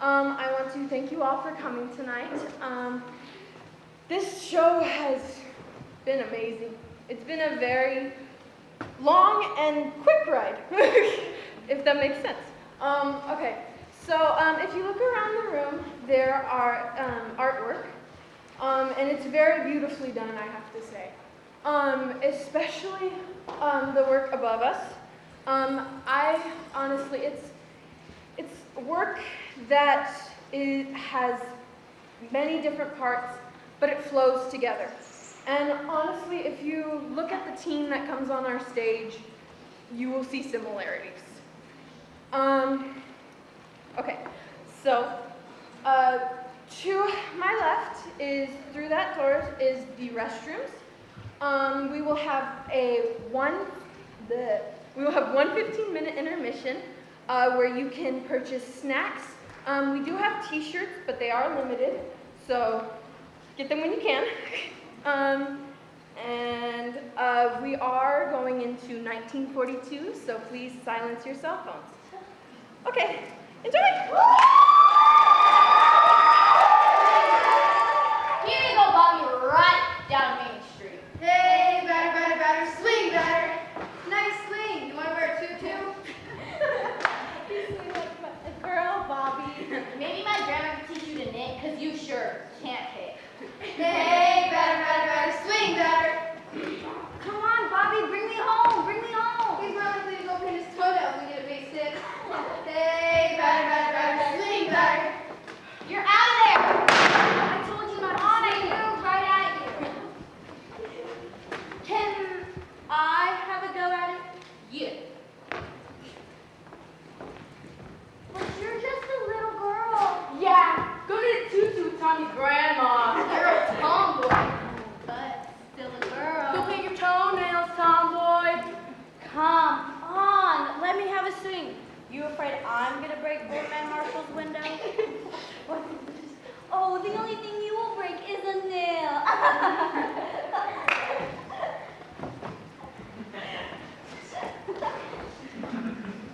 I want to thank you all for coming tonight. This show has been amazing. It's been a very long and quick ride, if that makes sense. Okay, so if you look around the room, there are artwork, and it's very beautifully done, I have to say. Especially the work above us. I honestly, it's work that has many different parts, but it flows together. And honestly, if you look at the team that comes on our stage, you will see similarities. Okay, so to my left is, through that door, is the restrooms. We will have one 15-minute intermission where you can purchase snacks. We do have t-shirts, but they are limited, so get them when you can. And we are going into 1942, so please silence your cell phones. Okay, enjoy! Here you go, Bobby, right down Main Street. Hey, batter, swing, batter. Nice swing. You want to wear a tutu? You swing like a girl, Bobby. Maybe my grandma can teach you to knit, because you sure can't hit. Hey, batter, swing, batter. Come on, Bobby, bring me home, bring me home. He's more likely to go paint his toenails when we get a big stick. Hey, batter, swing, batter. You're out of there. I told you not on at you, right at you. Can I have a go at it? Yeah. But you're just a little girl. Yeah, go to the tutu, Tommy's grandma. You're a tomboy, but still a girl. Go paint your toenails, tomboy. Come on, let me have a swing. You afraid I'm gonna break Old Man Marshall's window? Oh, the only thing you will break is a nail.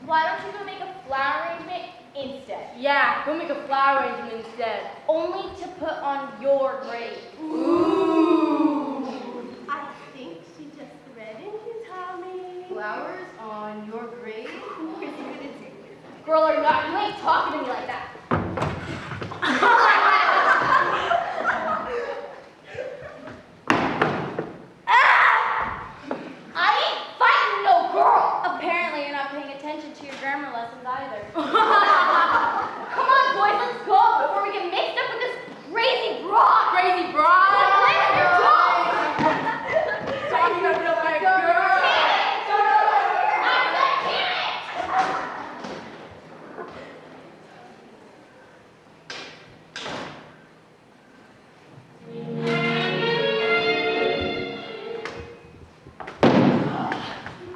Why don't you go make a flower arrangement instead? Yeah, go make a flower arrangement instead. Only to put on your grave. Ooh. I think she just threatened you, Tommy. Flowers on your grave? Girl, are you not? You ain't talking to me like that. I ain't fighting no girl. Apparently, you're not paying attention to your grammar lessons either. Come on, boys, let's go before we get mixed up with this crazy broad. Crazy broad. Talking about real like girl.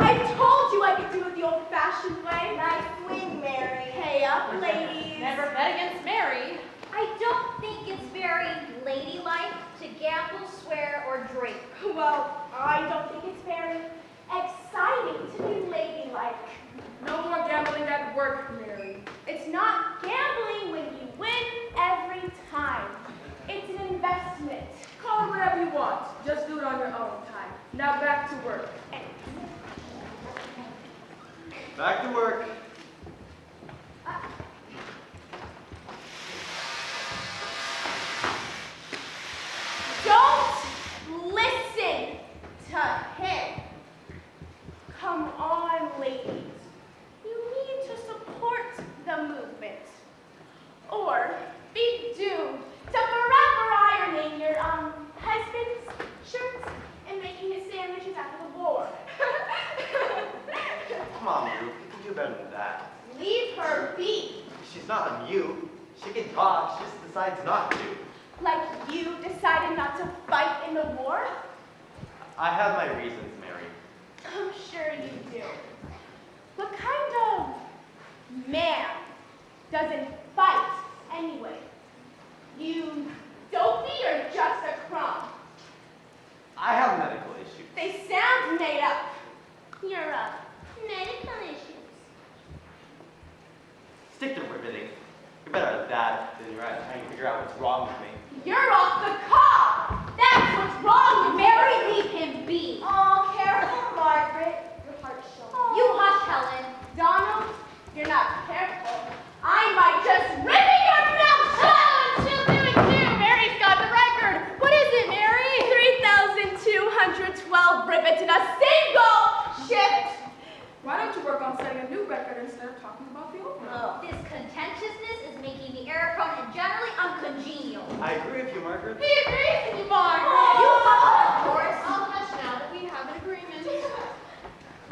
I told you I could do it the old-fashioned way. Nice swing, Mary. Hey up, ladies. Never bet against Mary. I don't think it's very ladylike to gamble, swear, or drink. Well, I don't think it's very exciting to be ladylike. No more gambling at work, Mary. It's not gambling when you win every time. It's an investment. Call it whatever you want. Just do it on your own time. Now back to work. Back to work. Don't listen to him. Come on, ladies. You need to support the movement. Or be doomed to forever ironing your husband's shirts and making his sandwiches after the war. Come on, Lou. You can do better than that. Leave her be. She's not a mute. She can talk. She just decides not to. Like you decided not to fight in the war? I have my reasons, Mary. I'm sure you do. What kind of man doesn't fight anyway? You dopey or just a crumb? I have medical issues. They sound made up. You're a medical issues. Stick to riveting. You're better at that. that, then you're right, trying to figure out what's wrong with me. You're off the cob. That's what's wrong with Mary, leave him be. Oh, careful, Margaret. Your heart's showing. You hush, Helen. Donald, you're not careful. I might just rip in your mouth shut. Oh, she'll do it too. Mary's got the record. What is it, Mary? 3,212 rivets in a single shift. Why don't you work on setting a new record instead of talking about the old one? This contentiousness is making me error-prone and generally uncongenial. I agree with you, Margaret. He agrees with you, Margaret. You hush, of course. I'll hush now that we have an agreement.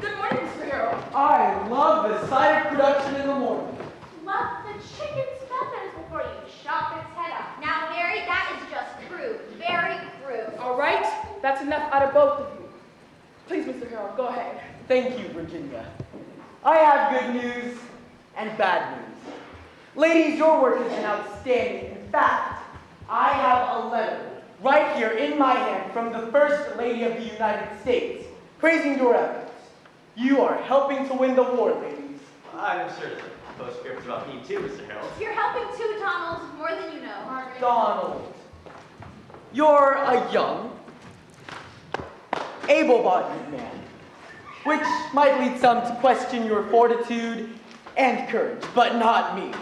Good morning, Mr. Harrell. I love the sight of production in the morning. Love the chicken's feathers before you chop its head off. Now, Mary, that is just crude. Very crude. All right, that's enough out of both of you. Please, Mr. Harrell, go ahead. Thank you, Virginia. I have good news and bad news. Ladies, your work has been outstanding. In fact, I have a letter right here in my hand from the First Lady of the United States praising your efforts. You are helping to win the war, ladies. I'm sure the postscript's about me too, Mr. Harold. You're helping too, Donald, more than you know. Donald, you're a young, able-bodied man, which might lead some to question your fortitude and courage, but not me.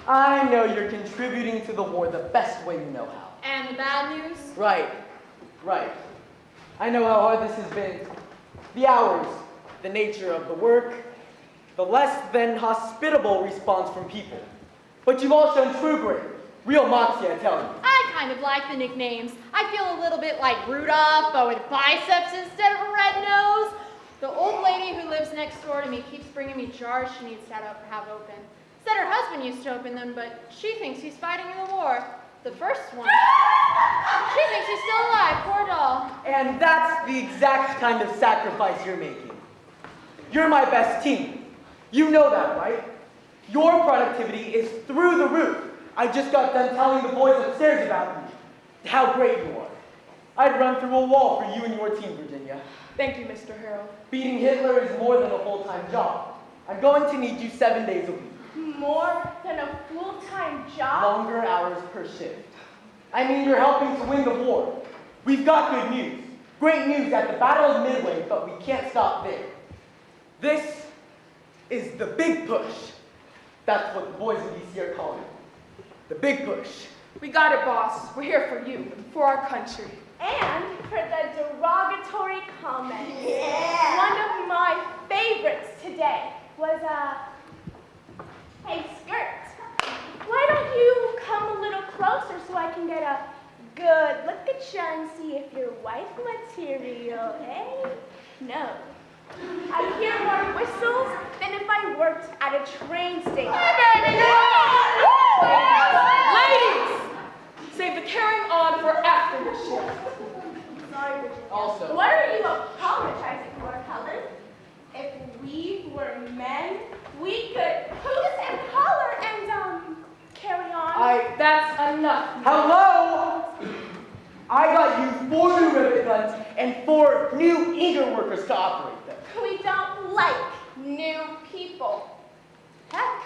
I know you're contributing to the war the best way you know how. And the bad news? Right. I know how hard this has been. The hours, the nature of the work, the less than hospitable response from people. But you've all shown true grit, real moxie, I tell you. I kind of like the nicknames. I feel a little bit like Rudolph, but with biceps instead of a red nose. The old lady who lives next door to me keeps bringing me jars she needs to have open. Said her husband used to open them, but she thinks he's fighting in the war. The first one. She thinks he's still alive, poor doll. And that's the exact kind of sacrifice you're making. You're my best team. You know that, right? Your productivity is through the roof. I just got done telling the boys upstairs about you, how great you are. I'd run through a wall for you and your team, Virginia. Thank you, Mr. Harrell. Beating Hitler is more than a full-time job. I'm going to need you 7 days a week. More than a full-time job? Longer hours per shift. I mean, you're helping to win the war. We've got good news. Great news at the Battle of Midway, but we can't stop there. This is the big push. That's what the boys in DC are calling it. The big push. We got it, boss. We're here for you, for our country. And for the derogatory comments. Yeah. One of my favorites today was, hey, skirt, why don't you come a little closer so I can get a good look at you and see if you're wife material, eh? No. I hear more whistles than if I worked at a train station. Ladies! Save the carrying on for after the shift. Sorry, Virginia. Also- What are you apologizing for, Helen? If we were men, we could hoot and holler and, carry on. That's enough. Hello! I got you 4 new rivet guns and 4 new eager workers to operate them. We don't like new people. Heck,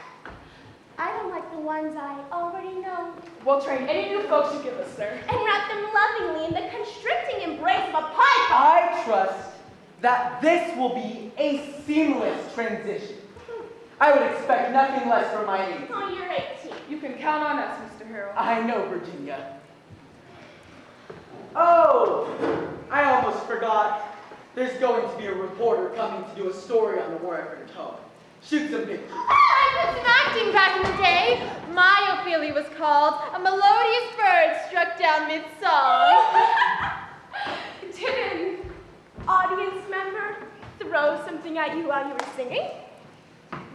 I don't like the ones I already know. We'll train any new folks you give us, sir. And wrap them lovingly in the constricting embrace of a python. I trust that this will be a seamless transition. I would expect nothing less from my aides. Oh, you're 18. You can count on us, Mr. Harrell. I know, Virginia. Oh, I almost forgot. There's going to be a reporter coming to do a story on the war effort at home. Shoot some pictures. I did some acting back in the day. My Ophelia was called A Melodious Bird Struck Down Mid-Song. Did an audience member throw something at you while you were singing?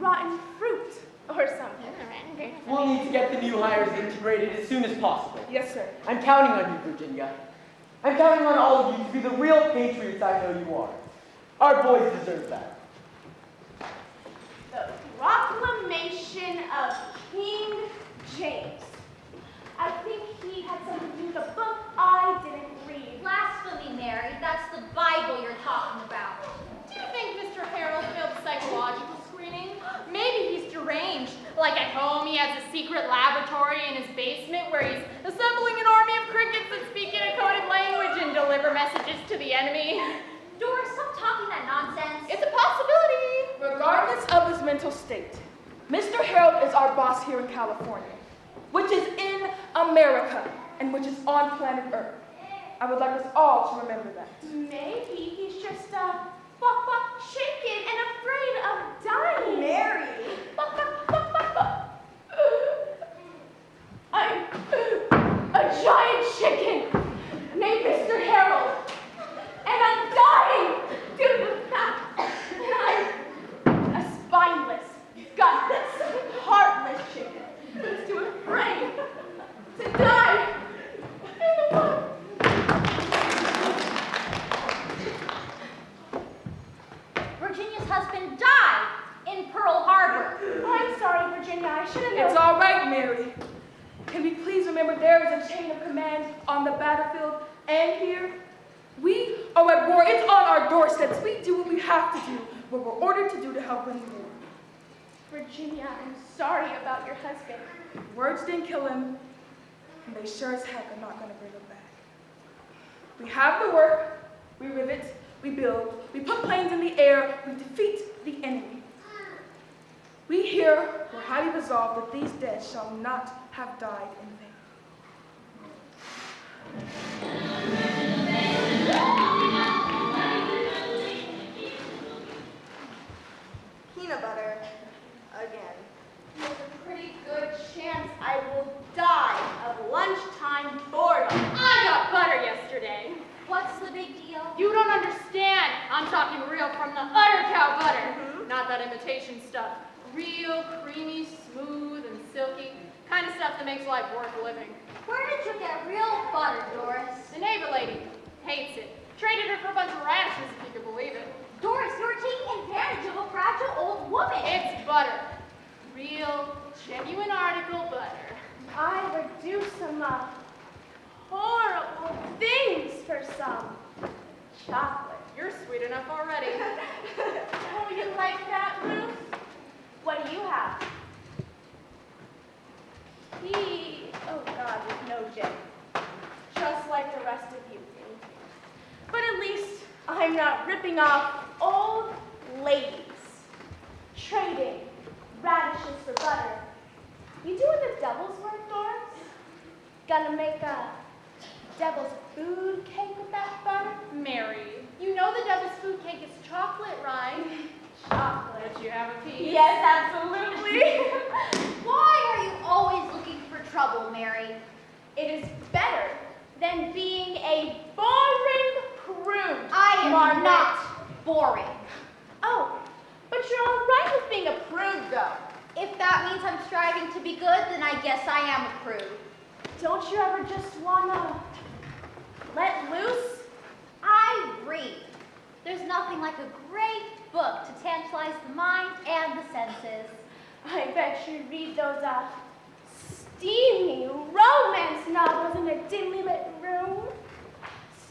Rotten fruit or something. We'll need to get the new hires integrated as soon as possible. Yes, sir. I'm counting on you, Virginia. I'm counting on all of you to be the real patriots I know you are. Our boys deserve that. The Proclamation of King James. I think he had something to do with a book I didn't read. Blasphemy, Mary. That's the Bible you're talking about. Do you think Mr. Harold failed psychological screening? Maybe he's deranged. Like at home, he has a secret laboratory in his basement where he's assembling an army of crickets that speak in a coded language and deliver messages to the enemy. Doris, stop talking that nonsense. It's a possibility. Regardless of his mental state, Mr. Harold is our boss here in California, which is in America and which is on planet Earth. I would like us all to remember that. Maybe he's just chicken and afraid of dying. Mary. I'm a giant chicken named Mr. Harold, and I'm dying due to the fact that I'm a spineless, gutless, heartless chicken who's too afraid to die in the mud. Virginia's husband died in Pearl Harbor. I'm sorry, Virginia. I should have known. It's all right, Mary. Can we please remember there is a chain of command on the battlefield and here? We are at war. It's on our doorsteps. We do what we have to do, what we're ordered to do to help win the war. Virginia, I'm sorry about your husband. Words didn't kill him, and they sure as heck are not going to bring him back. We have the work, we rivet, we build, we put planes in the air, we defeat the enemy. We here were highly resolved that these dead shall not have died in vain. Peanut butter again. There's a pretty good chance I will die of lunchtime boredom. I got butter yesterday. What's the big deal? You don't understand. I'm talking real from the udder cow butter. Not that imitation stuff. Real, creamy, smooth, and silky. Kind of stuff that makes life worth living. Where did you get real butter, Doris? The neighbor lady hates it. Traded her for a bunch of radishes, if you can believe it. Doris, you're taking advantage of a fragile old woman. It's butter. Real, genuine article butter. I would do some horrible things for some chocolate. You're sweet enough already. Oh, you like that, Ruth? What do you have? Oh God, with no gin. Just like the rest of you. But at least I'm not ripping off old ladies. Trading radishes for butter. You doing the devil's work, Doris? Gonna make a devil's food cake with that butter? Mary, you know the devil's food cake is chocolate, right? Chocolate. But you have a piece. Yes, absolutely. Why are you always looking for trouble, Mary? It is better than being a boring prude. I am Margaret. not boring. Oh, but you're all right with being a prude, though. If that means I'm striving to be good, then I guess I am a prude. Don't you ever just wanna let loose? I read. There's nothing like a great book to tantalize the mind and the senses. I bet you read those steamy romance novels in a dimly lit room.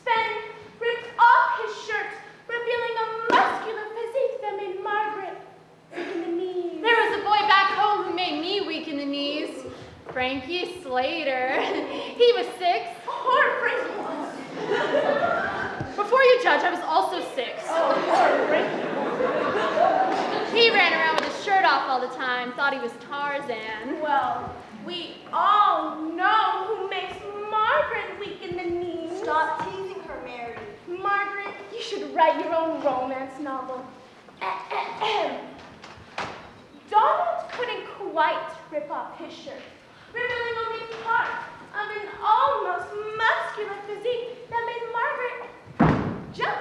Sven ripped off his shirt, revealing a muscular physique that made Margaret sick in the knees. There was a boy back home who made me weak in the knees. Frankie Slater. He was 6. Poor Frankie. Before you judge, I was also 6. Oh, poor Frankie. He ran around with his shirt off all the time, thought he was Tarzan. Well, we all know who makes Margaret weak in the knees. Stop teasing her, Mary. Margaret, you should write your own romance novel. Donald couldn't quite rip off his shirt, revealing only part of an almost muscular physique that made Margaret jump.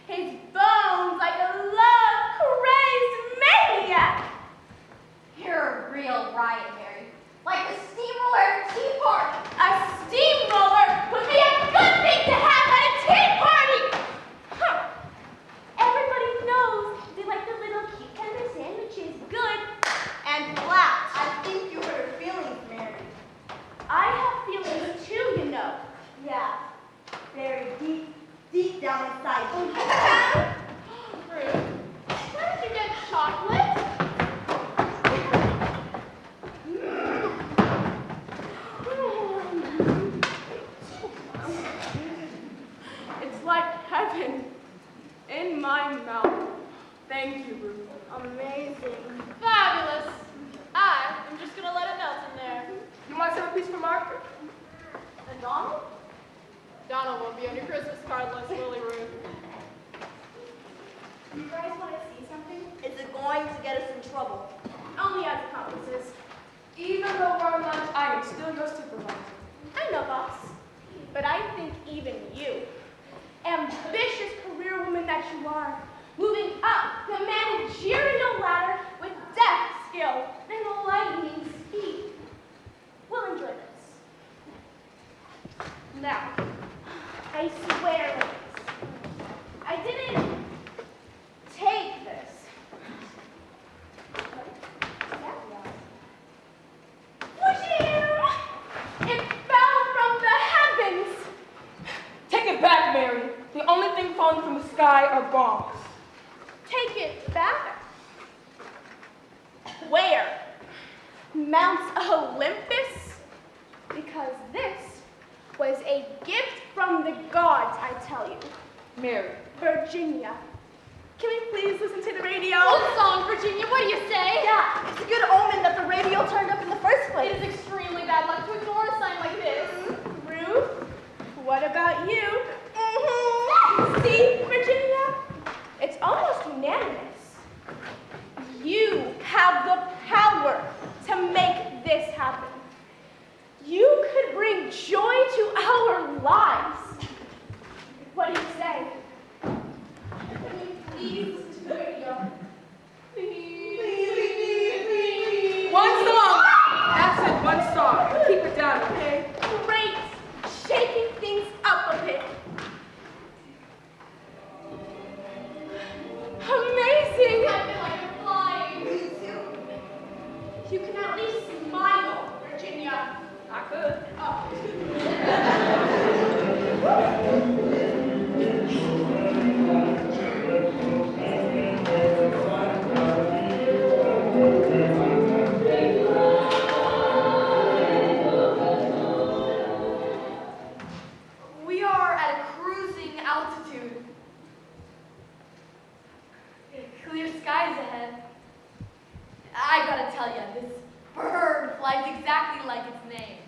His bones like a love-crazed maniac. You're a real riot, Mary. Like a steamroller at a tea party. A steamroller would be a good thing to have at a tea party. Huh. Everybody knows they like the little cute tender sandwiches, good and flat. I think you hurt her feelings. a piece for Margaret. And Donald? Donald will be on your Christmas card list, Lily Ruth. You guys want to see something? Is it going to get us in trouble? Only as accomplices. Even though we're on lunch, I am still your supervisor. I know, boss. But I think even you, ambitious career woman that you are, moving up the managerial ladder with deft skill and lightning speed, will enjoy this. Now, I swear, ladies, I didn't take this. It fell from the heavens. Take it back, Mary. The only thing falling from the sky are bombs. Take it back. Where? Mount Olympus? Because this was a gift from the gods, I tell you. Mary. Virginia. Can we please listen to the radio? What song, Virginia? What do you say? Yeah, it's a good omen that the radio turned up in the first place. It is extremely bad luck to ignore a sign like this. Ruth, what about you? See, Virginia? It's almost unanimous. You have the power to make this happen. You could bring joy to our lives. What do you say? Can you please listen to the radio? One song. That's it, one song. But keep it down, okay? Great. Shaking things up a bit. Amazing. I feel like I'm flying. You can at least smile, Virginia. I could. We are at a cruising altitude. Clear skies ahead. I gotta tell you, this bird flies exactly like its name.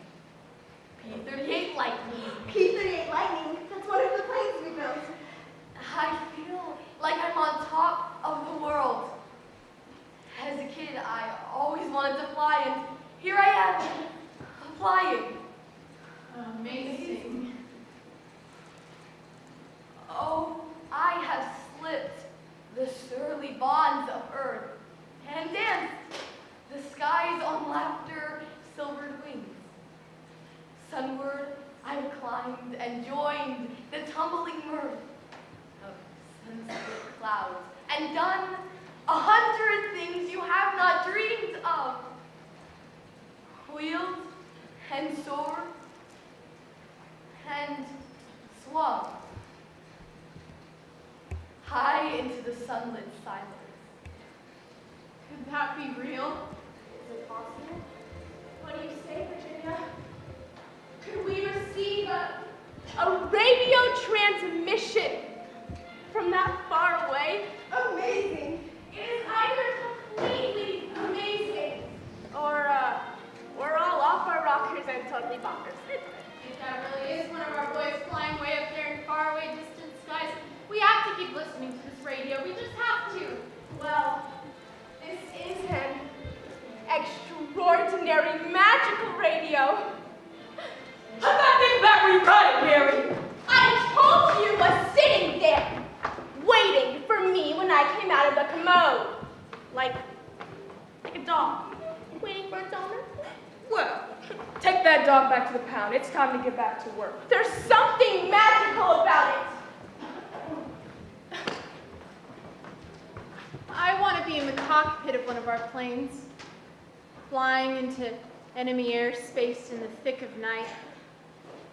P-38 Lightning. P-38 Lightning, that's one of the planes we built. I feel like I'm on top of the world. As a kid, I always wanted to fly, and here I am, flying. Amazing. Oh, I have slipped the surly bonds of earth and danced the skies on laughter silvered wings. Sunward I climbed and joined the tumbling mirth of sunset clouds and done 100 things you have not dreamed of. Wheeled and soared and swung high into the sunlit silence. Could that be real? Is it possible? What do you say, Virginia? Could we receive a radio transmission from that far away? Amazing. It is either completely amazing, or we're all off our rockers and totally bonkers. If that really is one of our boys flying way up there in faraway distant skies, we have to keep listening to this radio. We just have to. Well, this is an extraordinary magical radio. Put that thing back where you got it, Mary. I told you was sitting there, waiting for me when I came out of the commode. Like a dog, waiting for its owner. Well, take that dog back to the pound. It's time to get back to work. There's something magical about it. I want to be in the cockpit of one of our planes, flying into enemy airspace in the thick of night.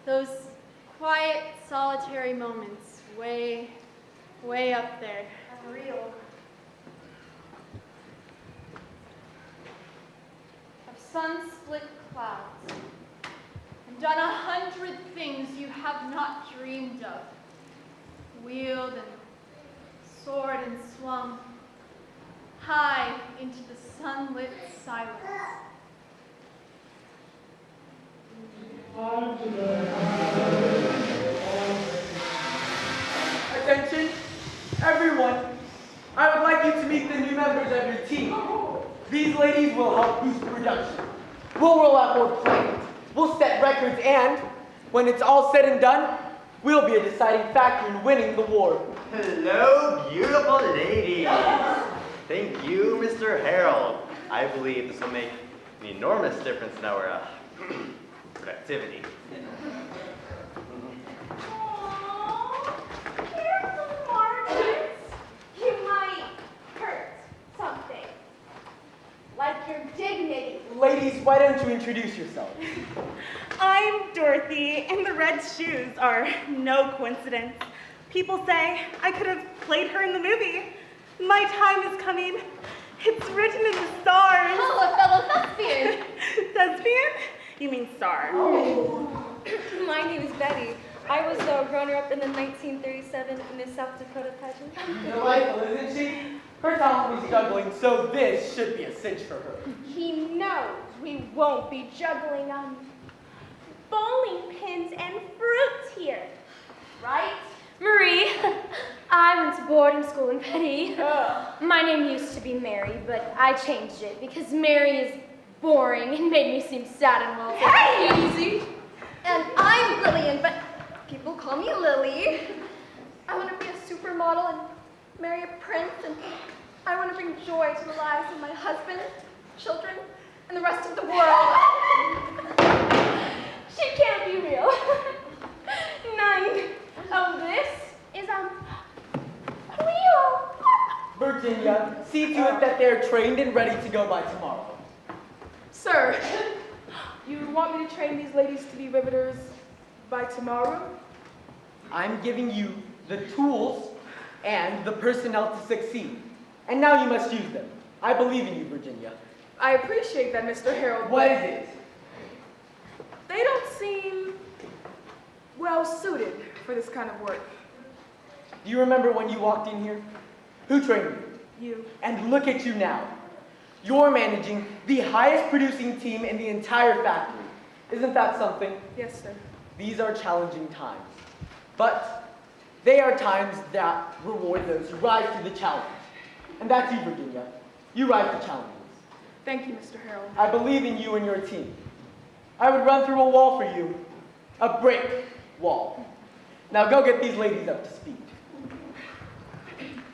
Those quiet, solitary moments way, way up there. Real. Of sun-split clouds, and done 100 things you have not dreamed of. Wheeled and soared and swung high into the sunlit silence. Attention, everyone. I would like you to meet the new members of your team. These ladies will help boost production. We'll roll out more planes. We'll set records and, when it's all said and done, we'll be a deciding factor in winning the war. Hello, beautiful ladies. Thank you, Mr. Harold. I believe this will make an enormous difference in our productivity. Aww, careful, Margaret. You might hurt something. Like your dignity. Ladies, why don't you introduce yourselves? I'm Dorothy, and the red shoes are no coincidence. People say I could have played her in the movie. My time is coming. It's written in the stars. Oh, a fellow thespian. Thespian? You mean star. My name is Betty. I was a runner-up in the 1937 Miss South Dakota pageant. Delightful, isn't she? Her talent was juggling, so this should be a cinch for her. He knows we won't be juggling bowling pins and fruit here, right? Marie, I went to boarding school in Petty. My name used to be Mary, but I changed it because Mary is boring and made me seem sad and well. Hey, easy. And I'm Lillian, but people call me Lily. I want to be a supermodel and marry a prince, and I want to bring joy to the lives of my husband, children, and the rest of the world. She can't be real. None. Oh, this is real. Virginia, see to it that they're trained and ready to go by tomorrow. Sir, you want me to train these ladies to be riveters by tomorrow? I'm giving you the tools and the personnel to succeed. And now you must use them. I believe in you, Virginia. I appreciate that, Mr. Harold. What is it? They don't seem well suited for this kind of work. Do you remember when you walked in here? Who trained you? You. And look at you now. You're managing the highest producing team in the entire factory. Isn't that something? Yes, sir. These are challenging times. But they are times that reward those who rise to the challenge. And that's you, Virginia. You rise to challenges. Thank you, Mr. Harold. I believe in you and your team. I would run through a wall for you. A brick wall. Now go get these ladies up to speed.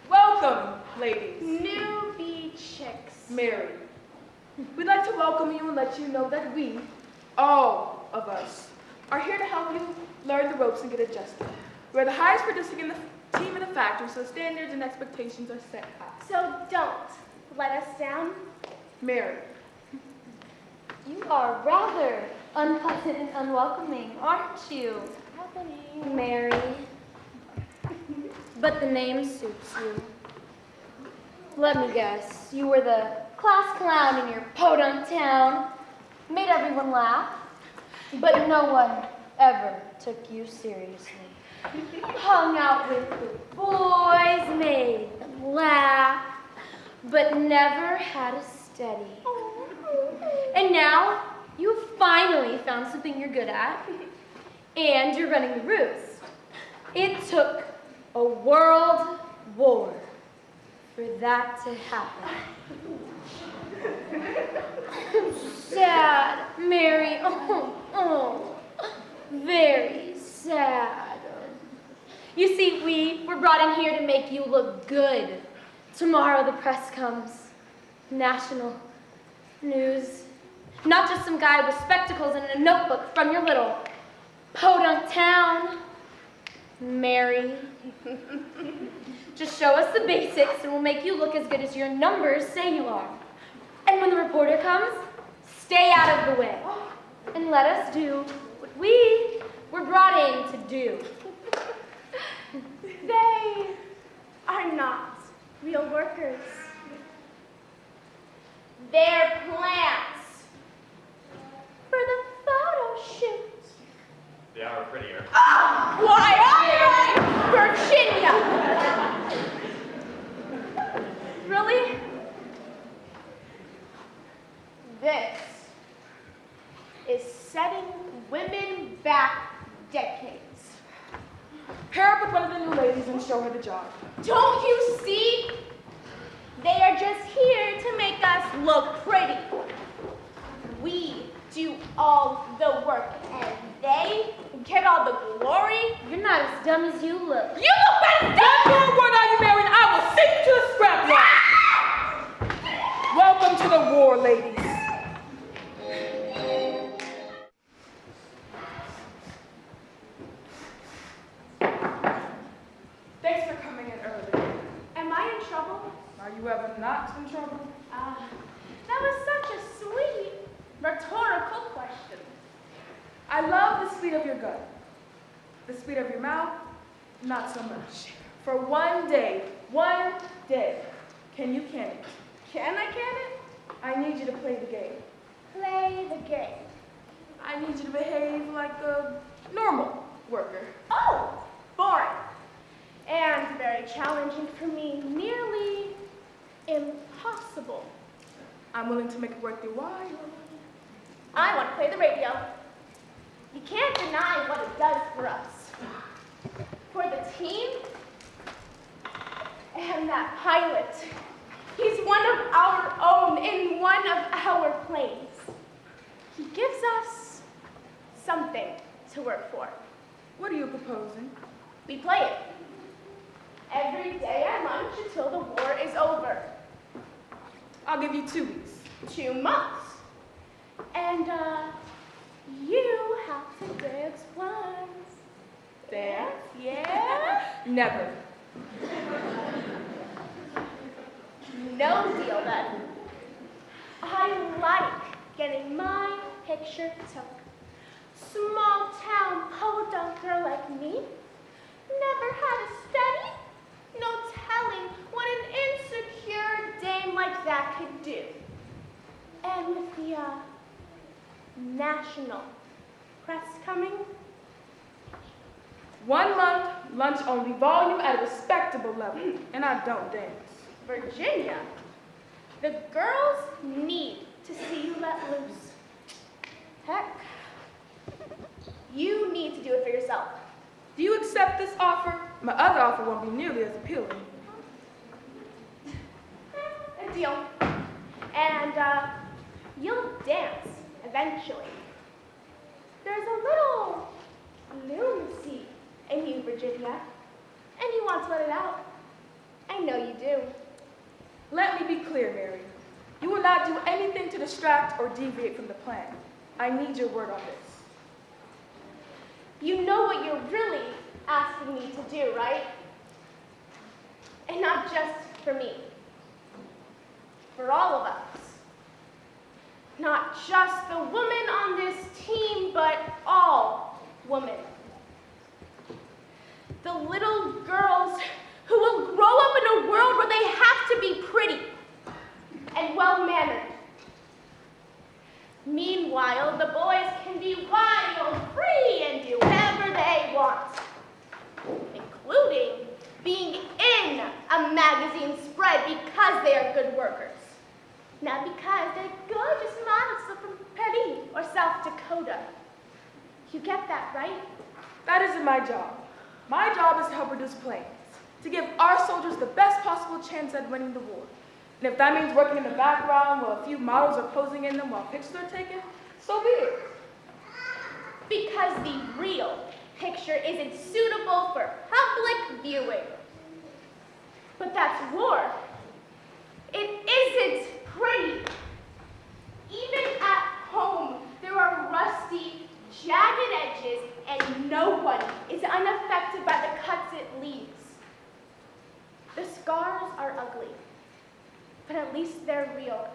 Welcome, ladies. Newbie chicks. Mary, we'd like to welcome you and let you know that we, all of us, are here to help you learn the ropes and get adjusted. We're the highest producing team in the factory, so standards and expectations are set high. So don't let us down. Mary, You are rather unpleasant and unwelcoming, aren't you, Mary? But the name suits you. Let me guess, you were the class clown in your podunk town, made everyone laugh, but no one ever took you seriously. Hung out with the boys, made them laugh, but never had a steady. And now, you've finally found something you're good at, and you're running the roost. It took a world war for that to happen. Sad, Mary. Oh, very sad. You see, we were brought in here to make you look good. Tomorrow the press comes. National news. Not just some guy with spectacles and a notebook from your little podunk town. Mary. Just show us the basics and we'll make you look as good as your numbers say you are. And when the reporter comes, stay out of the way. And let us do what we were brought in to do. They are not real workers. They're plants for the photo shoot. They are prettier. Why, I'm Virginia. Really? This is setting women back decades. Pair up with one of the new ladies and show her the job. Don't you see? They are just here to make us look pretty. We do all the work, and they get all the glory. You're not as dumb as you look. You look better than That's your word, are you married? I will send you to the scrapyard. Welcome to the war, ladies. Thanks for coming in early. Am I in trouble? Are you ever not in trouble? That was such a sweet, rhetorical question. I love the speed of your gut. The speed of your mouth, not so much. For one day, can you can it? Can I it? I need you to play the game. Play the game. I need you to behave like a normal worker. Oh, boring. And very challenging for me, nearly impossible. I'm willing to make it worth your while. I want to play the radio. You can't deny what it does for us. For the team, and that pilot. He's one of our own in one of our planes. He gives us something to work for. What are you proposing? We play it every day at lunch until the war is over. I'll give you 2 weeks. 2 months. And, you have to dance once. Dance? Yeah? Never. No deal then. I like getting my picture took. Small town podunk girl like me. Never had a study. No telling what an insecure dame like that could do. And with the, national press coming, 1 month, lunch only, volume at a respectable level, and I don't dance. Virginia, the girls need to see you let loose. Heck, you need to do it for yourself. Do you accept this offer? My other offer won't be nearly as appealing. A deal. And, you'll dance eventually. There's a little lunacy in you, Virginia, and you want to let it out. I know you do. Let me be clear, Mary. You will not do anything to distract or deviate from the plan. I need your word on this. You know what you're really asking me to do, right? And not just for me. For all of us. Not just the women on this team, but all women. The little girls who will grow up in a world where they have to be pretty and well-mannered. Meanwhile, the boys can be wild, free, and do whatever they want, including being in a magazine spread because they are good workers. Not because they're gorgeous models from Paris or South Dakota. You get that, right? That isn't my job. My job is to help reduce planes, to give our soldiers the best possible chance at winning the war. And if that means working in the background while a few models are posing in them while pictures are taken, so be it. Because the real picture isn't suitable for public viewing. But that's war. It isn't pretty. Even at home, there are rusty, jagged edges, and no one is unaffected by the cuts it leaves. The scars are ugly, but at least they're real.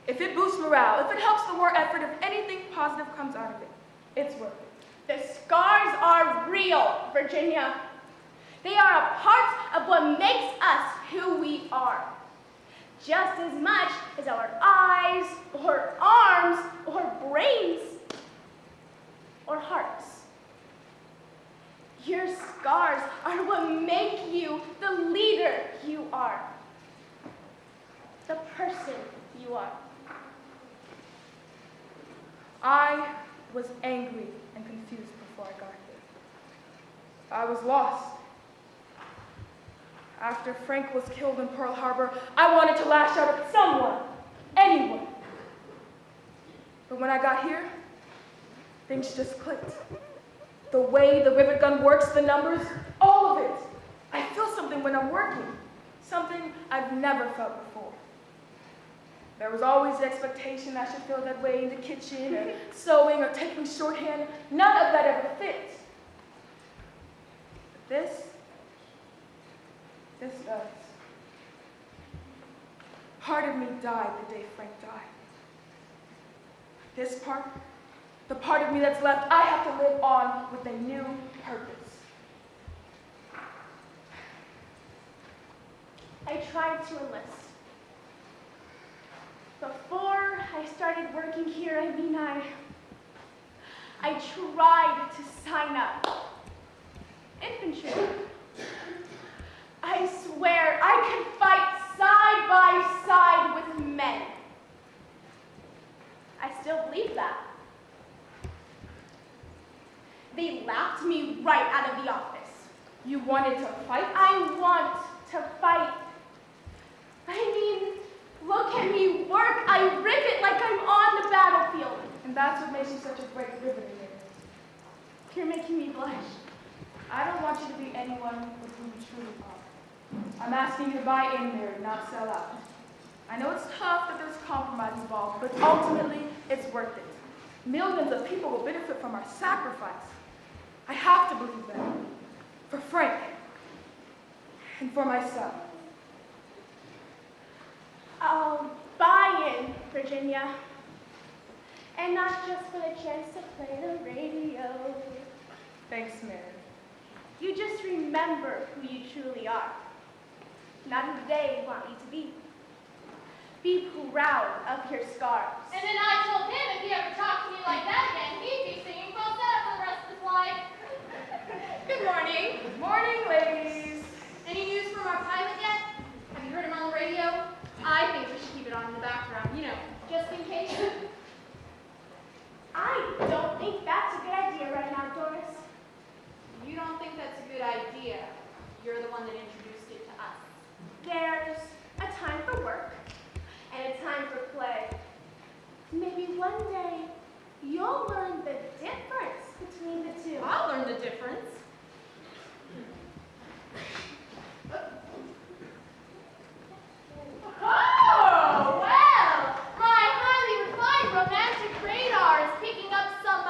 If it boosts morale, if it helps the war effort, if anything positive comes out of it, it's worth it. The scars are real, Virginia. They are a part of what makes us who we are. Just as much as our eyes, or arms, or brains, or hearts. Your scars are what make you the leader you are. The person you are. I was angry and confused before I got here. I was lost. After Frank was killed in Pearl Harbor, I wanted to lash out at someone, anyone. But when I got here, things just clicked. The way the rivet gun works, the numbers, all of it. I feel something when I'm working, something I've never felt before. There was always the expectation I should feel that way in the kitchen, or sewing, or taking shorthand. None of that ever fit. But this does. Part of me died the day Frank died. This part, the part of me that's left, I have to live on with a new purpose. I tried to enlist. Before I started working here, I tried to sign up. Infantry. I swear I could fight side by side with men. I still believe that. They laughed me right out of the office. You wanted to fight? I want to fight. I mean, look at me work. I rip it like I'm on the battlefield. And that's what makes you such a great riveter. You're making me blush. I don't want you to be anyone with whom you truly are. I'm asking you to buy in there, not sell out. I know it's tough that there's compromise involved, but ultimately, it's worth it. Millions of people will benefit from our sacrifice. I have to believe that. For Frank. And for myself. I'll buy in, Virginia. And not just for the chance to play the radio. Thanks, Mary. You just remember who you truly are. Not who they want you to be. Be proud of your scars. And then I told him if he ever talked to me like that again, he'd be singing falsetto for the rest of his life. Good morning. Good morning, ladies. Any news from our pilot yet? Have you heard him on the radio? I think we should keep it on in the background, just in case. I don't think that's a good idea right now, Doris. You don't think that's a good idea. You're the one that introduced it to us. There's a time for work and a time for play. Maybe one day you'll learn the difference between the two. I'll learn the difference. Oh, well, my highly refined romantic radar is picking up some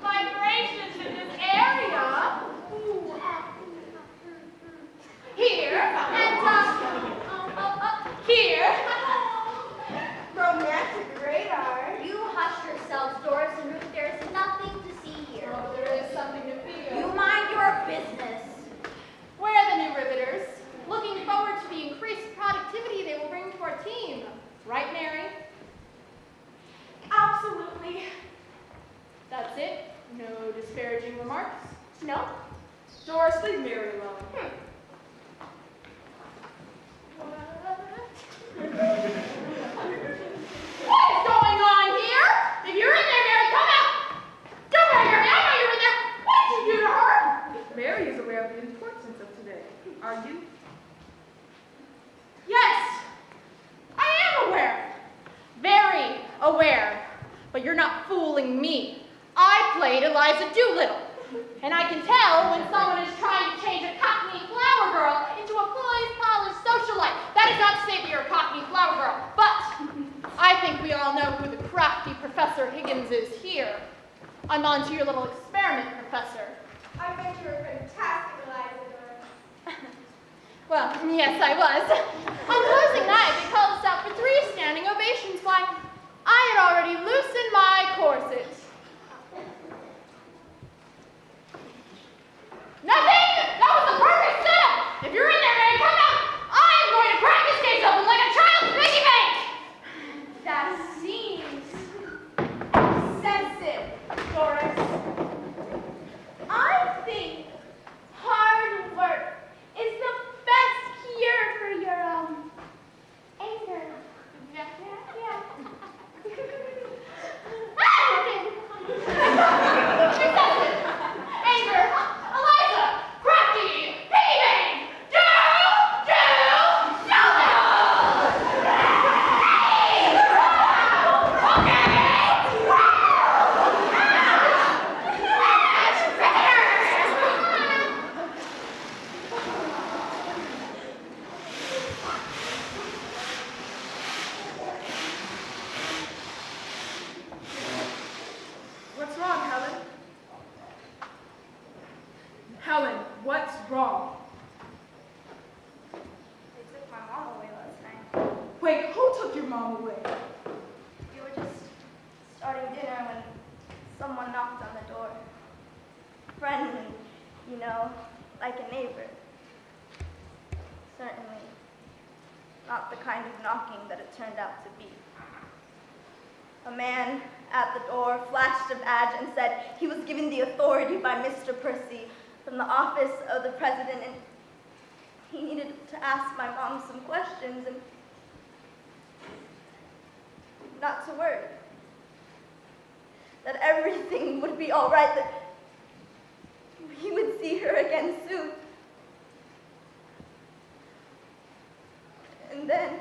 vibrations in this area. Here, and here. Romantic radar. You hush yourselves, Doris and Ruth. There's nothing to see here. Oh, there is something to feel. You mind your business. Where are the new riveters? Looking forward to the increased productivity they will bring to our team. Right, Mary? Absolutely. That's it? No disparaging remarks? No? Doris, leave Mary alone. What is going on here? If you're in there, Mary, come out! Don't worry, Mary, I know you're in there. What did you do to her? Mary is aware of the importance of today. Are you? Yes, I am aware. Very aware. But you're not fooling me. I played Eliza Doolittle. And I can tell when someone is trying to change a Cockney flower girl into a fully polished socialite. That is not to say that you're a Cockney flower girl, but I think we all know who the crafty Professor Higgins is here. I'm on to your little experiment, Professor. I bet you were fantastic, Eliza, Doris. Well, yes, I was. On closing night, they called us out for 3 standing ovations. Why, I had already loosened my corset. Nothing! That was the perfect setup! If you're in there, Mary, come out! I am going to crack this case open like a child's piggy bank! That seems excessive, Doris. I think hard work is the best cure for your, anger. Yeah. Yeah. Ah! Helen, what's wrong? They took my mom away last night. Wait, who took your mom away? We were just starting dinner when someone knocked on the door. Friendly, you know, like a neighbor. Certainly not the kind of knocking that it turned out to be. A man at the door flashed a badge and said he was given the authority by Mr. Percy from the office of the president, and he needed to ask my mom some questions and not to worry. That everything would be all right, that he would see her again soon. And then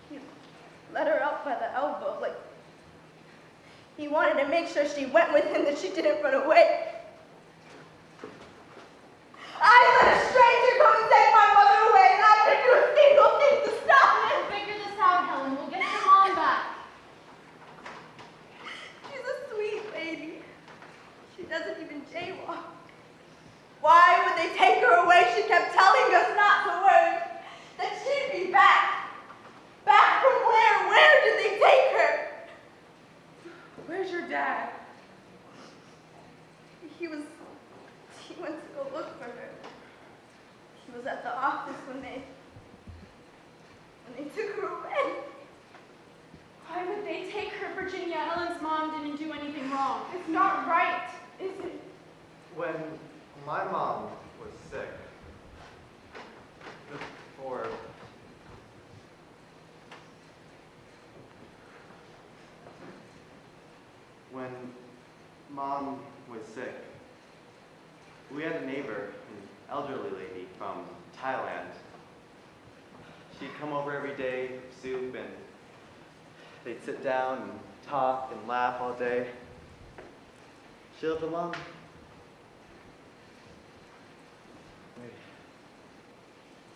he let her up by the elbow, like he wanted to make sure she went with him, that she didn't run away. I let a stranger come and take my mother away, and I didn't do a single thing to stop it. We'll figure this out, Helen. We'll get your mom back. She's a sweet lady. She doesn't even jaywalk. Why would they take her away? She kept telling us not to worry, that she'd be back. Back from where? Where did they take her? Where's your dad? He went to go look for her. He was at the office when they took her away. Why would they take her, Virginia? Helen's mom didn't do anything wrong. It's not right, is it? When my mom was sick, before when Mom was sick, we had a neighbor, an elderly lady from Thailand. She'd come over every day, soup, and they'd sit down and talk and laugh all day. She lived alone.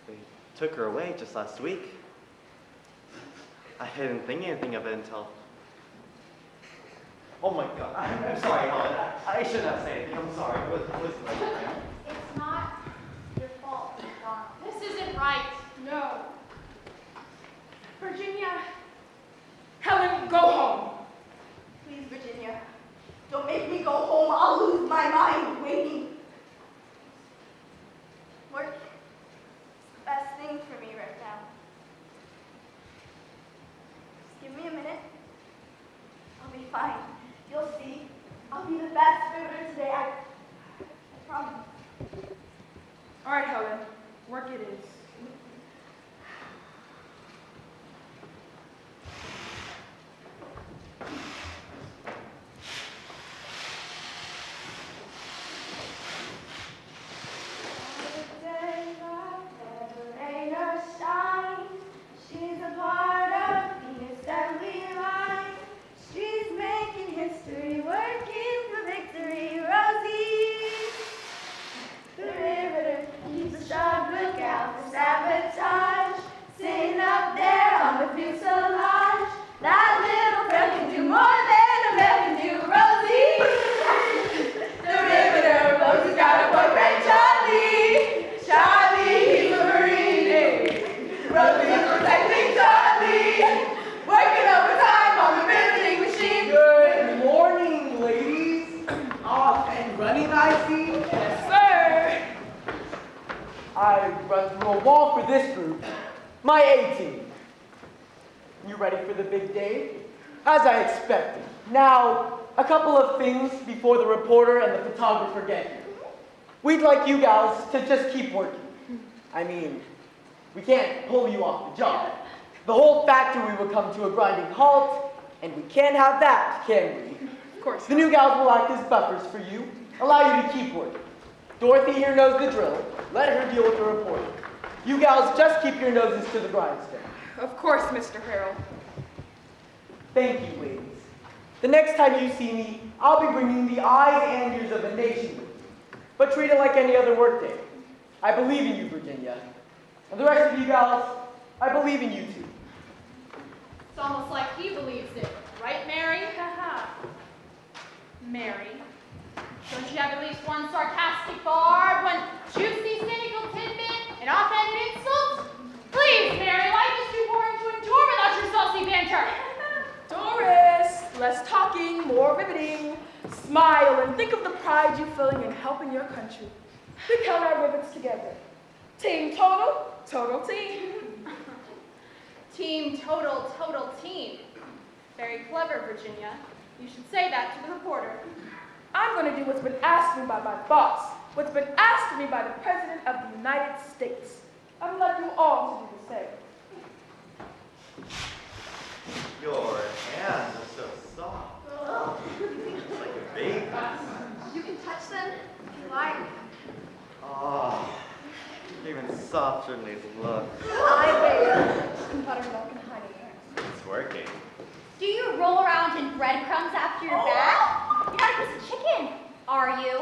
They took her away just last week. I didn't think anything of it until... Oh my God, I'm sorry, Helen. I shouldn't have said anything. I'm sorry. It's not your fault, Donald. This isn't right. No. Virginia. Helen, go home. Please, Virginia, don't make me go home. I'll lose my mind waiting. Work is the best thing for me right now. Just give me a minute. I'll be fine. You'll see. I'll be the best riveter today. I promise. All right, Helen, work it is. She's a part of the assembly line. She's making history, working for victory. Rosie, the riveter, keeps a sharp lookout for sabotage. Sitting up there on the fuselage, that little girl can do more than a man can do. Rosie, the riveter, Rosie's got a boyfriend, Charlie. Charlie, he's a Marine. Rosie's protecting Charlie, working overtime on the riveting machine. Good morning, ladies. Off and running, I see. Yes, sir. I run through a wall for this group, my A team. You ready for the big day? As I expected. Now, a couple of things before the reporter and the photographer get here. We'd like you gals to just keep working. I mean, we can't pull you off the job. The whole factory will come to a grinding halt, and we can't have that, can we? Of course. The new gals will act as buffers for you, allow you to keep working. Dorothy here knows the drill. Let her deal with the reporter. You gals just keep your noses to the grindstone. Of course, Mr. Harold. Thank you, ladies. The next time you see me, I'll be bringing the eyes and ears of the nation with me. But treat it like any other workday. I believe in you, Virginia. And the rest of you gals, I believe in you too. It's almost like he believes it. Right, Mary? Haha. Mary, don't you you have at least one sarcastic barb, one juicy, cynical tidbit, an offhanded insult? Please, Mary, life is too boring to endure without your saucy banter. Doris, less talking, more riveting. Smile and think of the pride you feeling in helping your country. We count our rivets together. Team total, total team. Team, total, total team. Very clever, Virginia. You should say that to the reporter. I'm going to do what's been asked of me by my boss, what's been asked of me by the President of the United States. I'm going to you all to do the same. Your hands are so soft. It's like a baby. You can touch them if you like. Oh, even softer than these look. I bake buttermilk and honey. It's working. Do you roll around in breadcrumbs after your bath? You're not a piece of chicken, are you?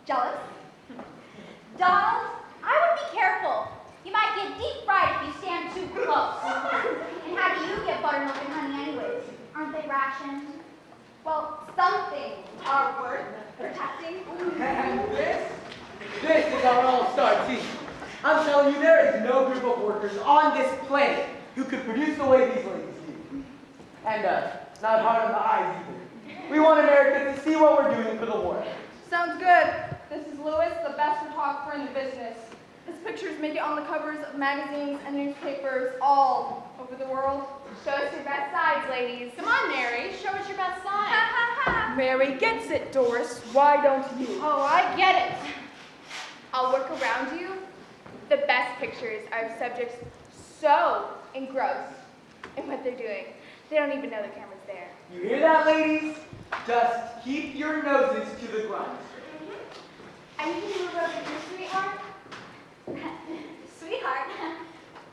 Jealous? Donald, I would be careful. You might get deep fried if you stand too close. And how do you get buttermilk and honey anyways? Aren't they rationed? Well, some things are worth protecting. And this is our all-star team. I'm telling you, there is no group of workers on this planet who could produce the way these ladies do. And not hard on the eyes either. We want America to see what we're doing for the war. Sounds good. This is Lewis, the best photographer in the business. His pictures make it on the covers of magazines and newspapers all over the world. Show us your best sides, ladies. Come on, Mary, show us your best side. Mary gets it, Doris. Why don't you? Oh, I get it. I'll work around you. The best pictures are of subjects so engrossed in what they're doing, they don't even know the camera's there. You hear that, ladies? Just keep your noses to the grind. And you can move over here, sweetheart. Sweetheart.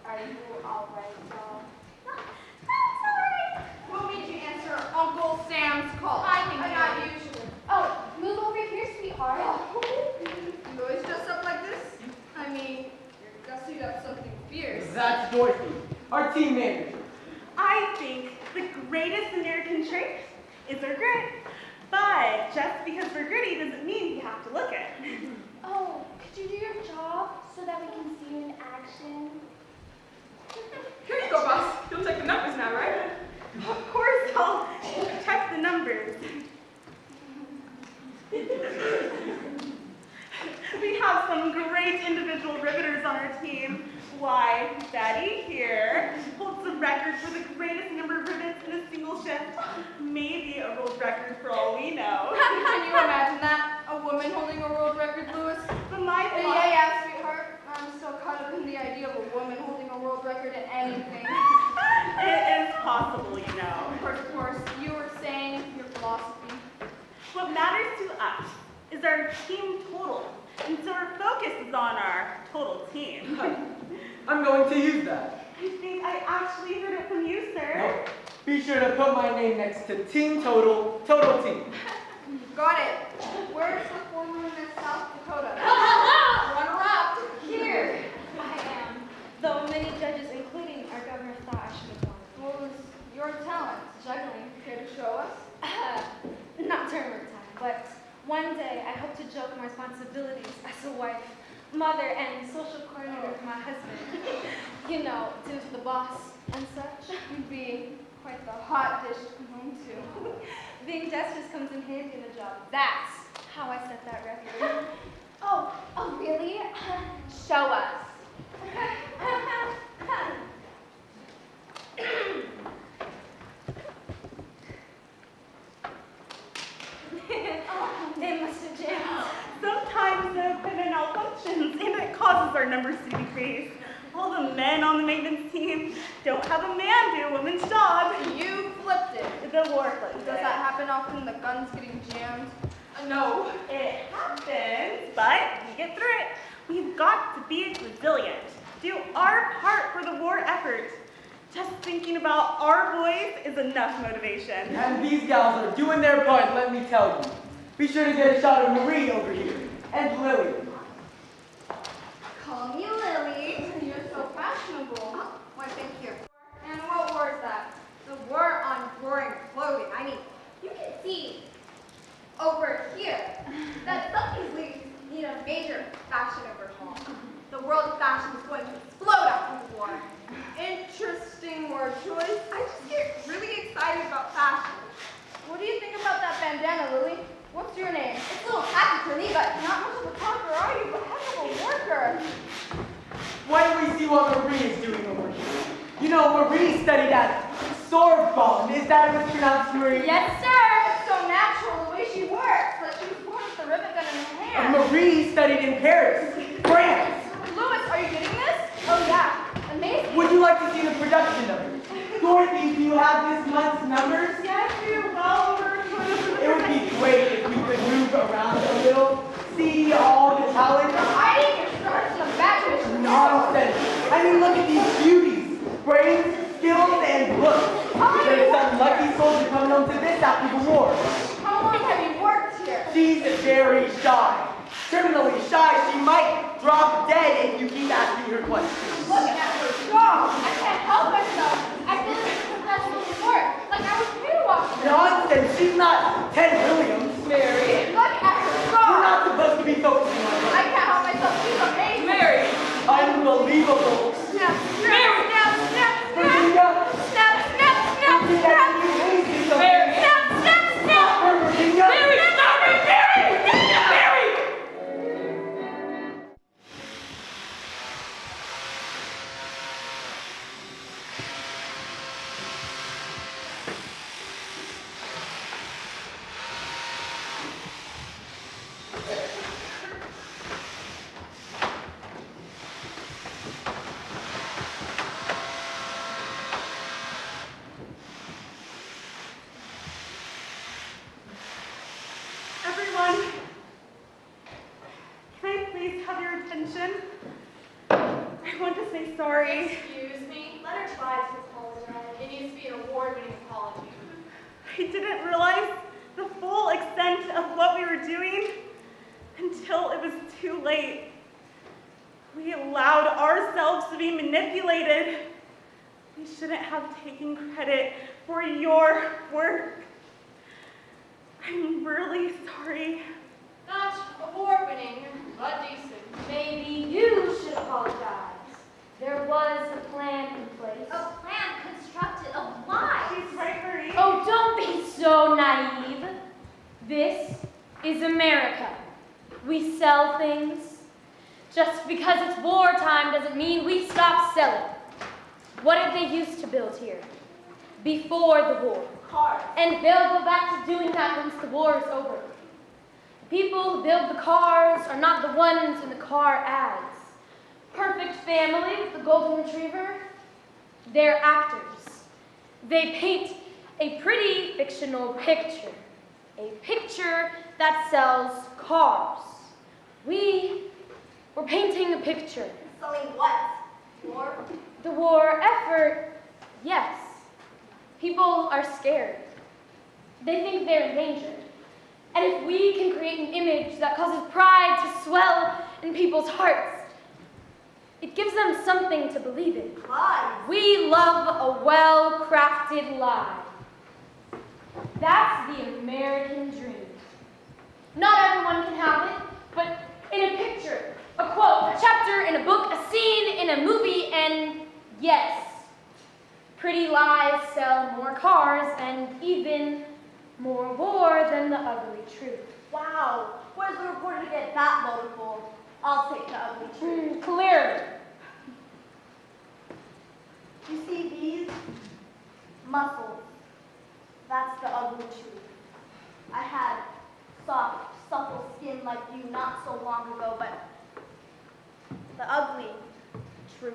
Are you all right, doll? No, it's all right. We'll need you to answer Uncle Sam's call. Not usually. Oh, move over here, sweetheart. You always dress up like this? I mean, you're gussied up something fierce. That's Dorothy, our team manager. I think the greatest American trait is our grit. But just because we're gritty doesn't mean you have to look it. Oh, could you do your job so that we can see you in action? Here you go, boss. You'll take the numbers now, right? Of course, I'll check the numbers. We have some great individual riveters on our team. Why, Betty here holds the record for the greatest number of rivets in a single shift. Maybe a world record for all we know. Can you imagine that? A woman holding a world record, Lewis? But my Yeah, sweetheart. I'm so caught up in the idea of a woman holding a world record in anything. It is possible, you know. Of course, you were saying your philosophy. What matters to us is our team total. And so our focus is on our total team. I'm going to use that. I think I actually heard it from you, sir. No. Be sure to put my name next to Team Total, Total Team. Got it. Where's the former Miss South Dakota? Runner-up. Here. I am. Though many judges, including our governor, thought I should have won. What was your talent? Juggling. Care to show us? Not during work time, but one day I hope to joke my responsibilities as a wife, mother, and social coordinator of my husband. You know, due to the boss and such. You'd be quite the hot dish to come home to. Being justice comes in handy in a job. That's how I set that record. Oh, really? Show us. They must have jammed. Sometimes the equipment malfunctions and it causes our numbers to decrease. All the men on the maintenance team don't have a man do a woman's job. You flipped it. The war flipped Does it. that happen often, the guns getting jammed? No. It happens, but we get through it. We've got to be resilient. Do our part for the war effort. Just thinking about our boys is enough motivation. And these gals are doing their part, let me tell you. Be sure to get a shot of Marie over here, and Lily. Call me Lily. You're so fashionable. Why, thank you. And what war is that? The war on boring clothing. I mean just get really excited about fashion. What do you think about that bandana, Lily? What's your name? It's a little tacky for me, but not much of a talker, are you? But heck of a worker. Why don't we see what Marie is doing over here? You know, Marie studied at Sorbonne. Is that what's pronounced, Marie? Yes, sir. It's so natural the way she works. Like she was born with the ribbon gun in her And hand. Marie studied in Paris, France. Louis, are you getting this? Oh yeah. Amazing. Would you like to see the production numbers? Dorothy, do you have this month's numbers? Yes, you're well over It would be great if we could move around a little, see all the talent. Hiding your stars in the back of his Nonsense. I mean, look at these beauties. Brains, skills, and looks. There's some lucky soldier coming home to this after the war. How long have you worked here? She's very shy. Criminally shy. She might drop dead if you keep asking her questions. Look at her jaw. I can't help myself. I feel like it's professional sport. Like I was here to watch her. Nonsense. She's not Ted Williams. Mary. Look at her You're jaw. not supposed to be focusing on her. I can't help myself. She's amazing. Mary! Unbelievable. Snap, snap, snap, snap, snap. Virginia, Snap, snap, snap, Virginia, snap. can you please do something? Mary! Snap, snap, snap. Stop her, Virginia. Mary, stop it! Mary! Mary! Everyone, can I please have your attention? I want to say sorry. Excuse me. Let her try to apologize. It needs to be an award-winning apology. I didn't realize the full extent of what we were doing until it was too late. We allowed ourselves to be manipulated. We shouldn't have taken credit for your work. I'm really sorry. Not award-winning, but decent. Maybe you should apologize. There was a plan in place. A plan constructed of lies. She's right, Marie. Oh, don't be so naive. This is America. We sell things. Just because it's wartime doesn't mean we stop selling. What did they used to build here? Before the war. Cars. And they'll go back to doing that once the war is over. The people who build the cars are not the ones in the car ads. Perfect family with the golden retriever, they're actors. They paint a pretty fictional picture. A picture that sells cars. We're painting a picture. Selling what? War? The war effort, yes. People are scared. They think they're in danger. And if we can create an image that causes pride to swell in people's hearts, it gives them something to believe in. Lies. We love a well-crafted lie. That's the American dream. Not everyone can have it, but in a picture, a quote, a chapter in a book, a scene in a movie, and yes, pretty lies sell more cars and even more war than the ugly truth. Wow. Where's the reporter to get that loadful? I'll take the ugly truth. Clearly. You see these muscles? That's the ugly truth. I had soft, supple skin like you not so long ago, but the ugly truth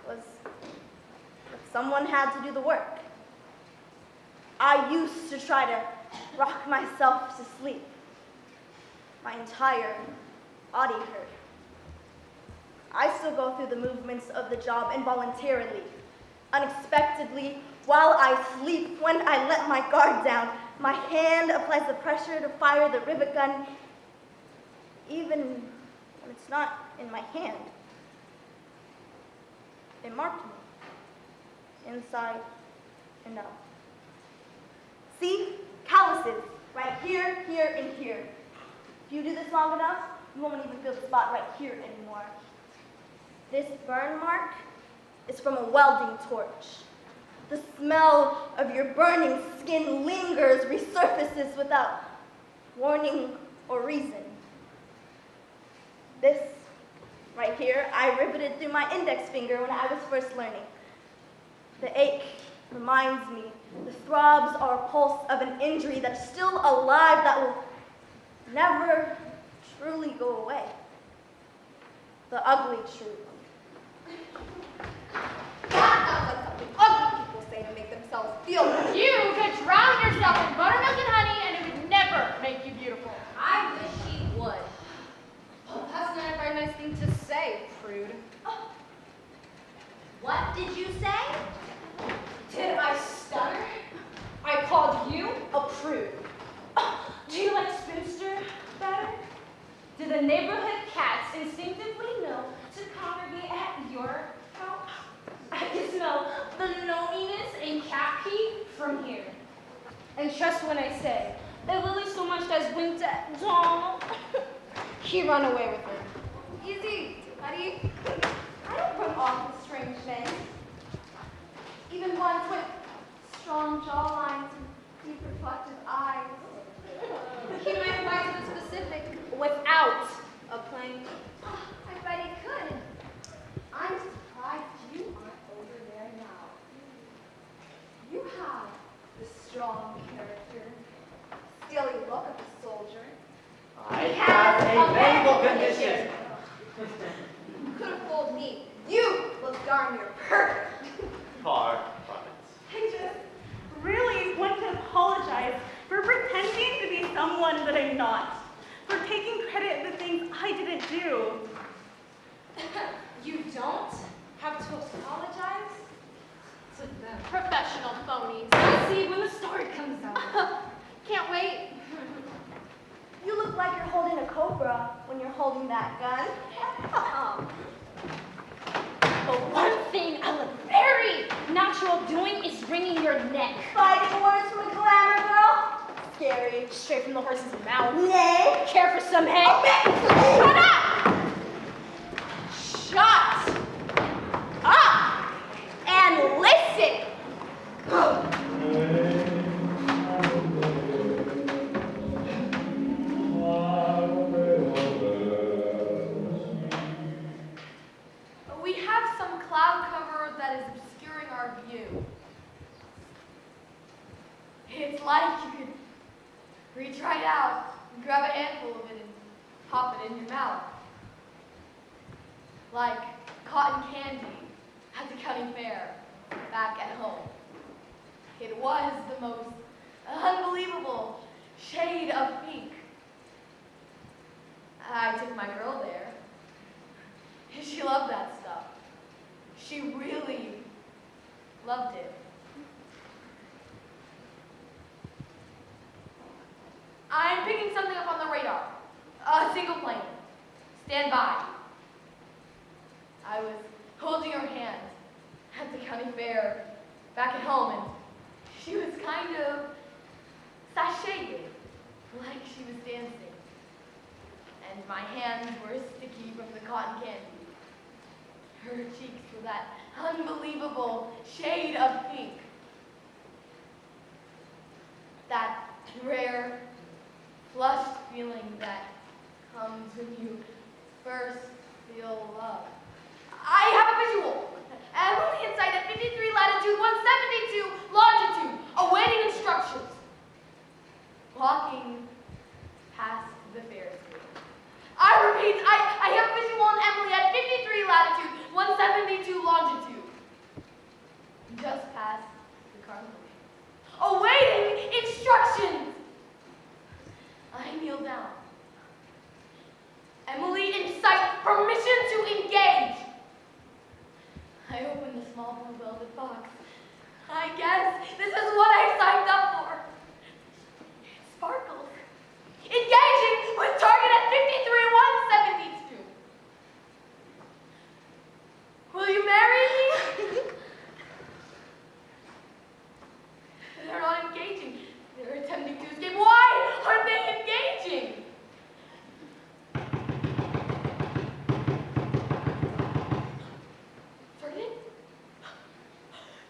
was that someone had to do the work. I used to try to rock myself to sleep. My entire body hurt. I still go through the movements of the job involuntarily, unexpectedly, while I sleep. When I let my guard down, my hand applies the pressure to fire the rivet gun, even when it's not in my hand. It marked me, inside and out. See? Calluses, right here, here, and here. If you do this long enough, you won't even feel the spot right here anymore. This burn mark is from a welding torch. The smell of your burning skin lingers, resurfaces without warning or reason. This, right here, I riveted through my index finger when I was first learning. The ache reminds me, the throbs are a pulse of an injury that's still alive, that will never truly go away. The ugly truth. That sounds like something ugly people say to make themselves feel better. You could drown yourself in buttermilk and honey and it would never make you beautiful. I wish he would. Oh, that's not a very nice thing to say, prude. What did you say? Did I stutter? I called you a prude. Do you like spinster better? Do the neighborhood cats instinctively know to congregate at your house? I can smell the loneliness and cat pee from here. And trust when I say, that Lily so much as winked at Donald. He run away with her. Easy, buddy. I don't run off with strange men. Even ones with strong jawlines and deep reflective eyes. He might apply to the specific without a plain. I bet he could. I'm surprised you aren't over there now. You have the strong character, steely look of a soldier. I have a medical condition. You could have fooled me. You look darn near perfect. Far from it. I just really want to apologize for pretending to be someone that I'm not, for taking credit for the things I didn't do. You don't have to apologize to them. Professional phonies. We'll see when the story comes out. Can't wait. You look like you're holding a cobra when you're holding that gun. But one thing I look very natural doing is wringing your neck. Fighting words from a glamour girl? Scary. Straight from the horse's mouth. Nay. Care for some hay? Shut up! Shut up and listen. We have some cloud cover that is obscuring our view. It's like you could reach right out and grab a handful of it and pop it in your mouth. Like cotton candy at the county fair back at home. It was the most unbelievable shade of pink. I took my girl there. She loved that stuff. She really loved it. I'm picking something up on the radar. A single plane. Stand by. I was holding her hand at the county fair back at home, and she was kind of sashaying, like she was dancing. And my hands were sticky from the cotton candy. Her cheeks were that unbelievable shade of pink. That rare, flushed feeling that comes when you first feel love. I have a visual. Emily in sight at 53 latitude, 172 longitude, awaiting instructions. Walking past the Ferris wheel. I repeat, I have a visual on Emily at 53 latitude, 172 longitude. Just past the carnival. Awaiting instructions. I kneel down. Emily in sight, permission to engage. I open the small blue velvet box. I guess this is what I signed up for. It sparkles. Engaging with target at 53, 172. Will you marry me? They're not engaging. They're attempting to escape. Why aren't they engaging? Target?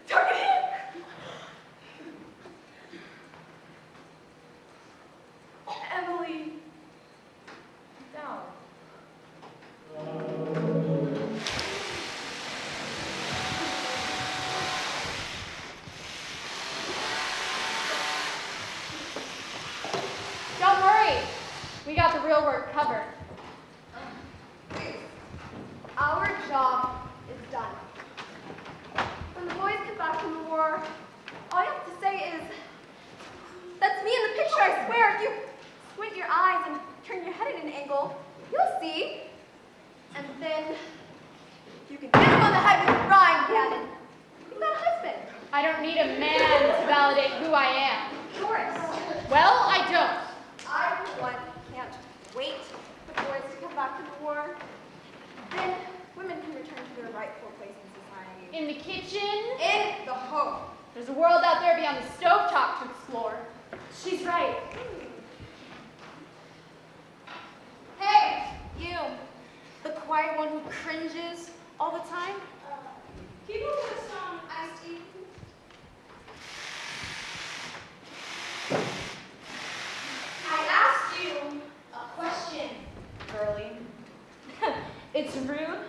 Target? recover. Our job is done. When the boys get back from the war, all you have to say is, "That's me in the picture, I swear." If you squint your eyes and turn your head at an angle, you'll see. And then you can hit him on the head with a frying pan and you've got a husband. I don't need a man to validate who I am. Doris, Well, I don't. I, for one, can't wait for the boys to come back from the war. Then women can return to their rightful place in society. In the kitchen, In the home. there's a world out there beyond the stovetop to explore. She's right. Hey, you. The quiet one who cringes all the time. People with some iced tea. I asked you a question, girlie. It's rude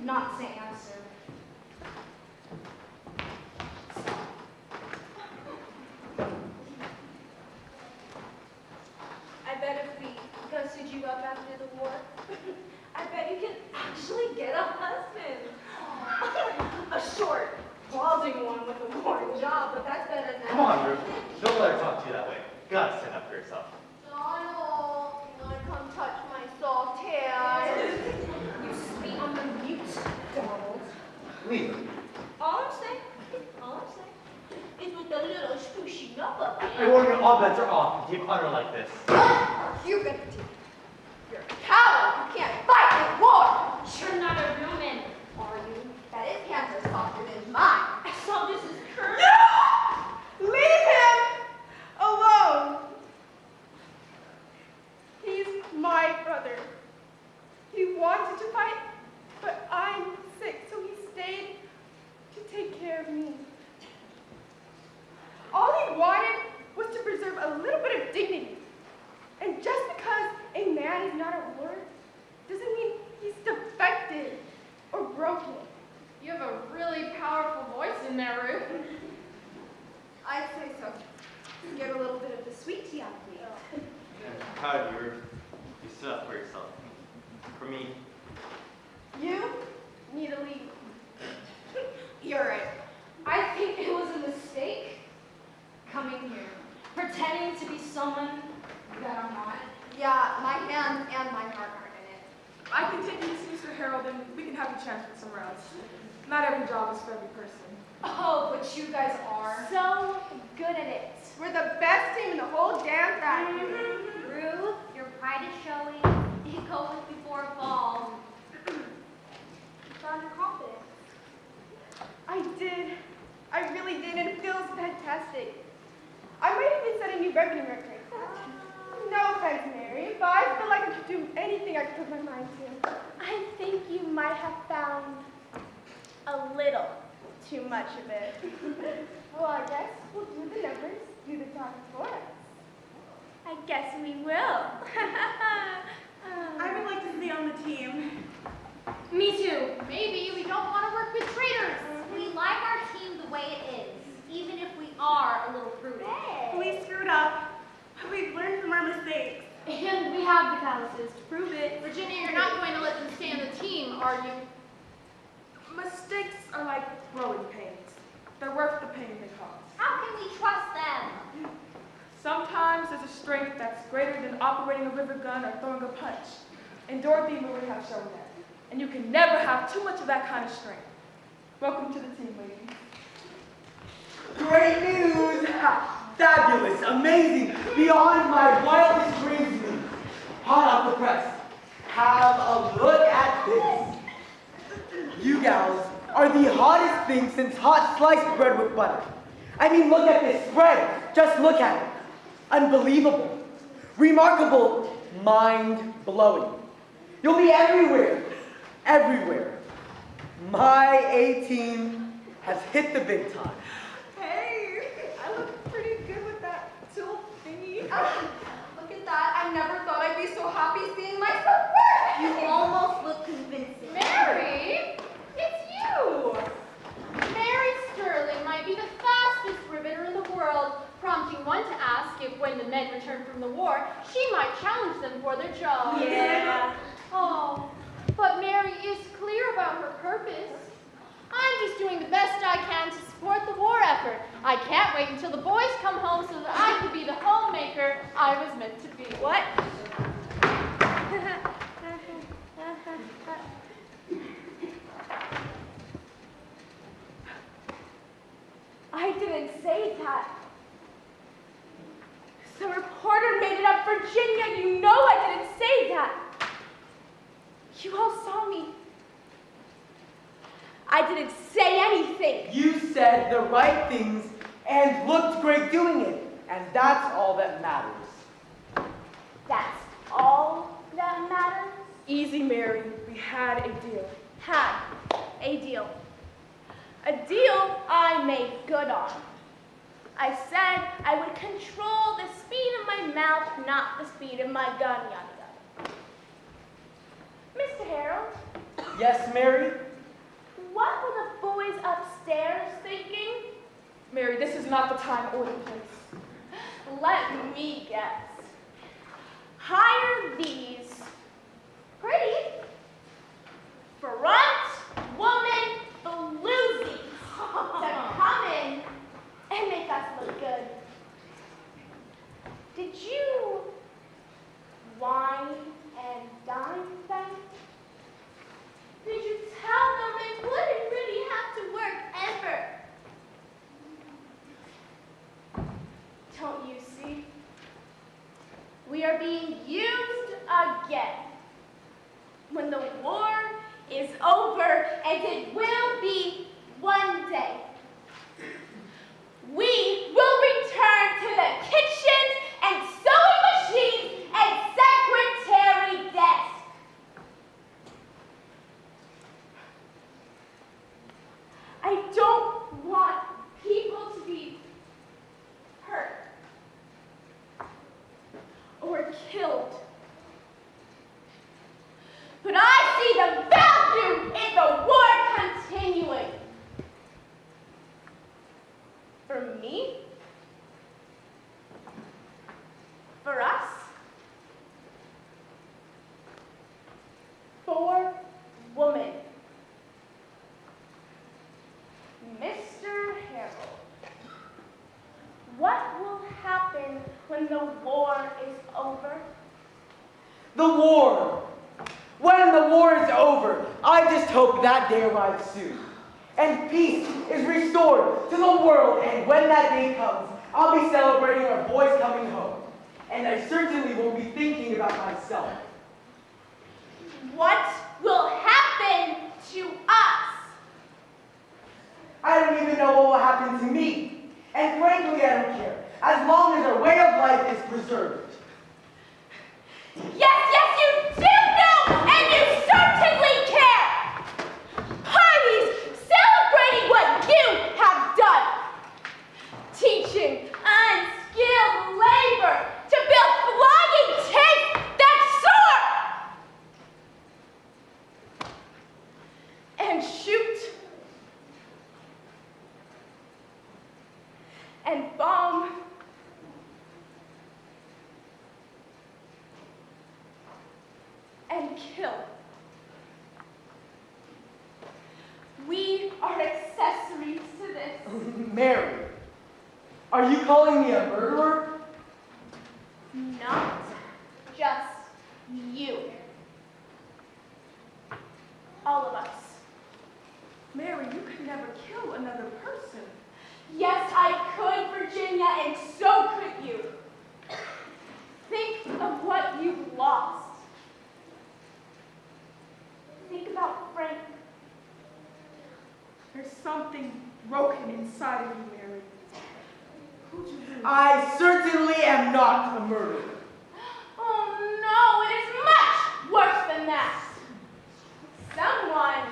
not to answer. I bet if we ghosted you up after the war, I bet you can actually get a husband. A short, balding one with a boring job, but that's better than Come on, Ruth. Don't let her talk to you that way. You gotta stand up for yourself. Donald, you wanna come touch my soft hair? You speak on the mute, Donald. Leave. All I'm saying is with a little squishy up I warn you, all bets are off. You keep under like this. You gonna do? You're a coward. You can't fight in war. You're not a real man, are you? That his hands are softer than mine. I saw this as curve. No! Leave him alone. He's my brother. He wanted to fight, but I'm sick, so he stayed to take care of me. All he wanted was to preserve a little bit of dignity. And just because a man is not at war doesn't mean he's defective or broken. You have a really powerful voice in there, Ruth. I'd say so. Get a little bit of the sweet tea out of me. I'm proud of you, Ruth. You stood up for yourself. For me. You need to leave. You're right. I think it was a mistake coming here, pretending to be someone that I'm not. Yeah, my hands and my heart aren't in it. I can take you to see Mr. Harold and we can have you transferred somewhere else. Not every job is for every person. Oh, but you guys are. So good at it. We're the best team in the whole damn factory. Ruth, your pride is showing. It goes before a fall. Found your confidence. I did. I really did, and it feels fantastic. I might even set a new revenue record. No offense, Mary, but I feel like I could do anything I could put my mind to. I think you might have found a little too much of it. Well, I guess we'll do the numbers, do the talking for us. I guess we will. I would like to stay on the team. Me too. Maybe we don't want to work with traitors. We like our team the way it is, even if we are a little prudent. We screwed up. We've learned from our mistakes. And we have the calluses to prove it. Virginia, you're not going to let them stay on the team, are you? Mistakes are like growing pains. They're worth the pain they cause. How can we trust them? Sometimes there's a strength that's greater than operating a river gun or throwing a punch. And Dorothy and Louie have shown that. And you can never have too much of that kind of strength. Welcome to the team, ladies. Great news! Fabulous, amazing, beyond my wildest dreams. Hot off the press. Have a look at this. You gals are the hottest thing since hot sliced bread with butter. I mean, look at this spread. Just look at it. Unbelievable. Remarkable. Mind-blowing. You'll be everywhere. Everywhere. My A-team has hit the big time. Hey, I look pretty good with that tool thingy. Look at that. I never thought I'd be so happy seeing myself work. You almost look convincing. Mary, it's you. Mary Sterling might be the fastest riveter in the world, prompting one to ask if when the men return from the war, she might challenge them for their jobs. Yeah. Oh, but Mary is clear about her purpose. I'm just doing the best I can to support the war effort. I can't wait until the boys come home so that I can be the homemaker I was meant to be. What? I didn't say that. The reporter made it up, Virginia. You know I didn't say that. You all saw me. I didn't say anything. You said the right things and looked great doing it, and that's all that matters. That's all that matters. Easy, Mary. We had a deal. Had a deal. A deal I made good on. I said I would control the speed of my mouth, not the speed of my gun, yada yada. Mr. Harold, Yes, Mary? what were the boys upstairs thinking? Mary, this is not the time or the place. Let me guess. Hire these pretty front woman bluesies to come in and make us look good. Did you wine and dine them? Did you tell them they wouldn't really have to work ever? Don't you see? We are being used again. When the war is over, and it will be one day, we will return to the kitchens and sewing machines and secretary desks. I don't want people to be hurt or killed. But I see the value in the war continuing. For me, for us, for women. Mr. Harold, what will happen when the war is over? The war! When the war is over, I just hope that day arrives soon. And peace is restored to the world, and when that day comes, I'll be celebrating our boys coming home. And I certainly won't be thinking about myself. What will happen to us? I don't even know what will happen to me. And frankly, I don't care, as long as our way of life is preserved. Yes, you do know, and you certainly care. Parties celebrating what you have done. Teaching unskilled labor to build flying tanks that soar and shoot and bomb and kill. We are accessories to this. Mary, are you calling me a murderer? Not just you. All of us. Mary, you could never kill another person. Yes, I could, Virginia, and so could you. Think of what you've lost. Think about Frank. There's something broken inside of you, Mary. Who'd you lose? I certainly am not a murderer. Oh no, it is much worse than that. Someone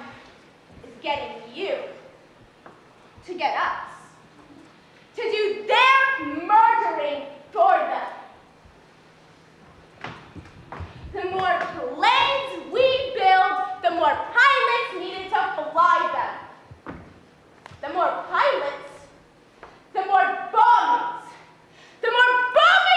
is getting you to get us to do their murdering for them. The more planes we build, the more pilots needed to fly them. The more pilots, the more bombings. The more bombings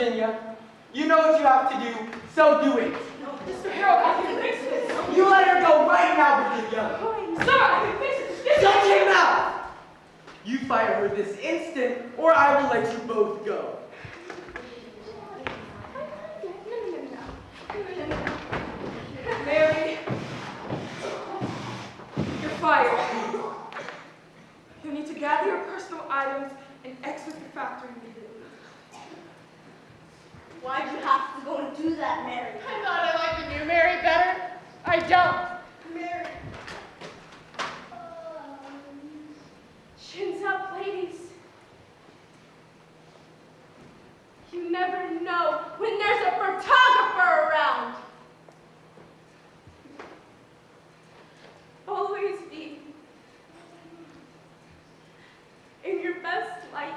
Virginia. You know what you have to do, so do it. Mr. Harold, I can fix this. You let her go right now, Virginia. Sir, I can fix this. Shut your mouth! You fire her this instant, or I will let you both go. Mary, you're fired. You need to gather your personal items and exit the factory immediately. Why'd you have to go and do that, Mary? I thought I liked the new Mary better. I don't. Mary. Chins up, ladies. You never know when there's a photographer around. Always be in your best light.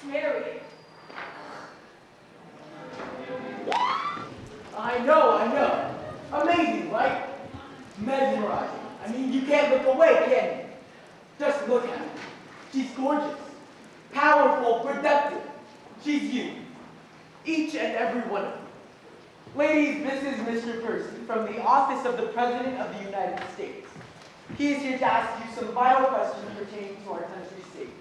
Mary. I know. Amazing, right? Mesmerizing. I mean, you can't look away, can you? Just look at her. She's gorgeous, powerful, productive. She's you. Each and every one of you. Ladies, this is Mr. Percy from the Office of the President of the United States. He is here to ask you some vital questions pertaining to our country's safety.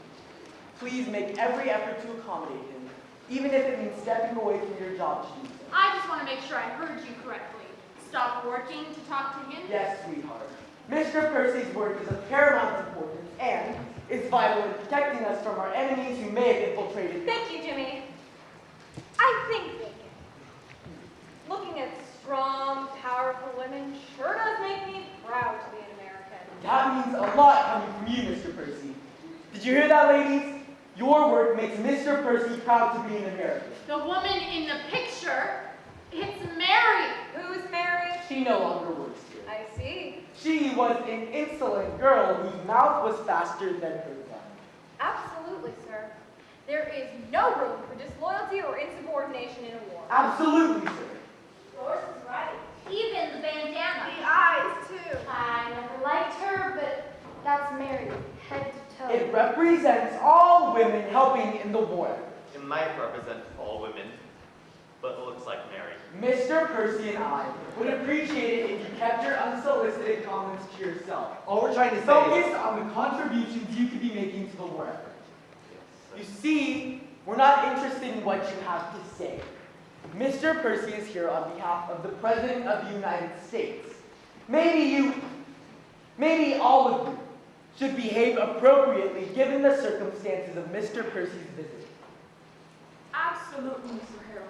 Please make every effort to accommodate him, even if it means stepping away from your job to do so. I just want to make sure I heard you correctly. Stop working to talk to him? Yes, sweetheart. Mr. Percy's work is of paramount importance and is vital in protecting us from our enemies who may have infiltrated. Thank you, Jimmy. I think they can. Looking at strong, powerful women sure does make me proud to be an American. That means a lot coming from you, Mr. Percy. Did you hear that, ladies? Your work makes Mr. Percy proud to be an American. The woman in the picture, it's Mary. Who's Mary? She no longer works here. I see. She was an insolent girl whose mouth was faster than her tongue. Absolutely, sir. There is no room for disloyalty or insubordination in a war. Absolutely, sir. Doris is right. Even the bandana. The eyes, too. I never liked her, but that's Mary, head to toe. It represents all women helping in the war. It might represent all women, but it looks like Mary. Mr. Percy and I would appreciate it if you kept your unsolicited comments to yourself. All we're trying to say Focus on the contributions you could be making to the war effort. You see, we're not interested in what you have to say. Mr. Percy is here on behalf of the President of the United States. Maybe all of you, should behave appropriately given the circumstances of Mr. Percy's visit. Absolutely, Mr. Harold.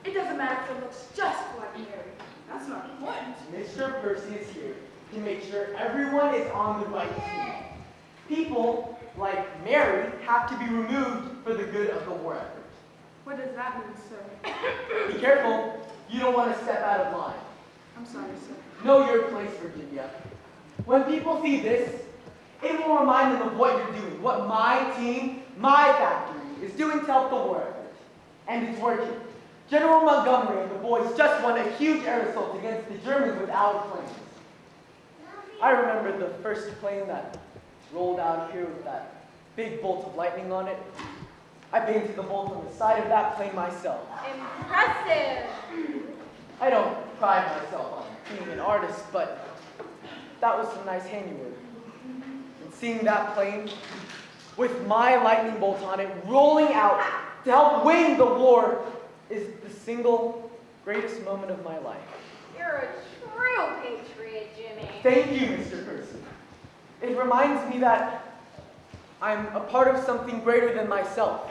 It doesn't matter if it looks just like Mary. That's not important. Mr. Percy is here to make sure everyone is on the right team. People like Mary have to be removed for the good of the war effort. What does that mean, sir? Be careful, you don't want to step out of line. I'm sorry, sir. Know your place, Virginia. When people see this, it will remind them of what you're doing, what my team, my factory, is doing to help the war effort. And it's working. General Montgomery and the boys just won a huge air assault against the Germans with our planes. I remember the first plane that rolled out here with that big bolt of lightning on it. I painted the bolt on the side of that plane myself. Impressive. I don't pride myself on being an artist, but that was some nice handiwork. And seeing that plane with my lightning bolt on it rolling out to help win the war is the single greatest moment of my life. You're a true patriot, Jimmy. Thank you, Mr. Percy. It reminds me that I'm a part of something greater than myself.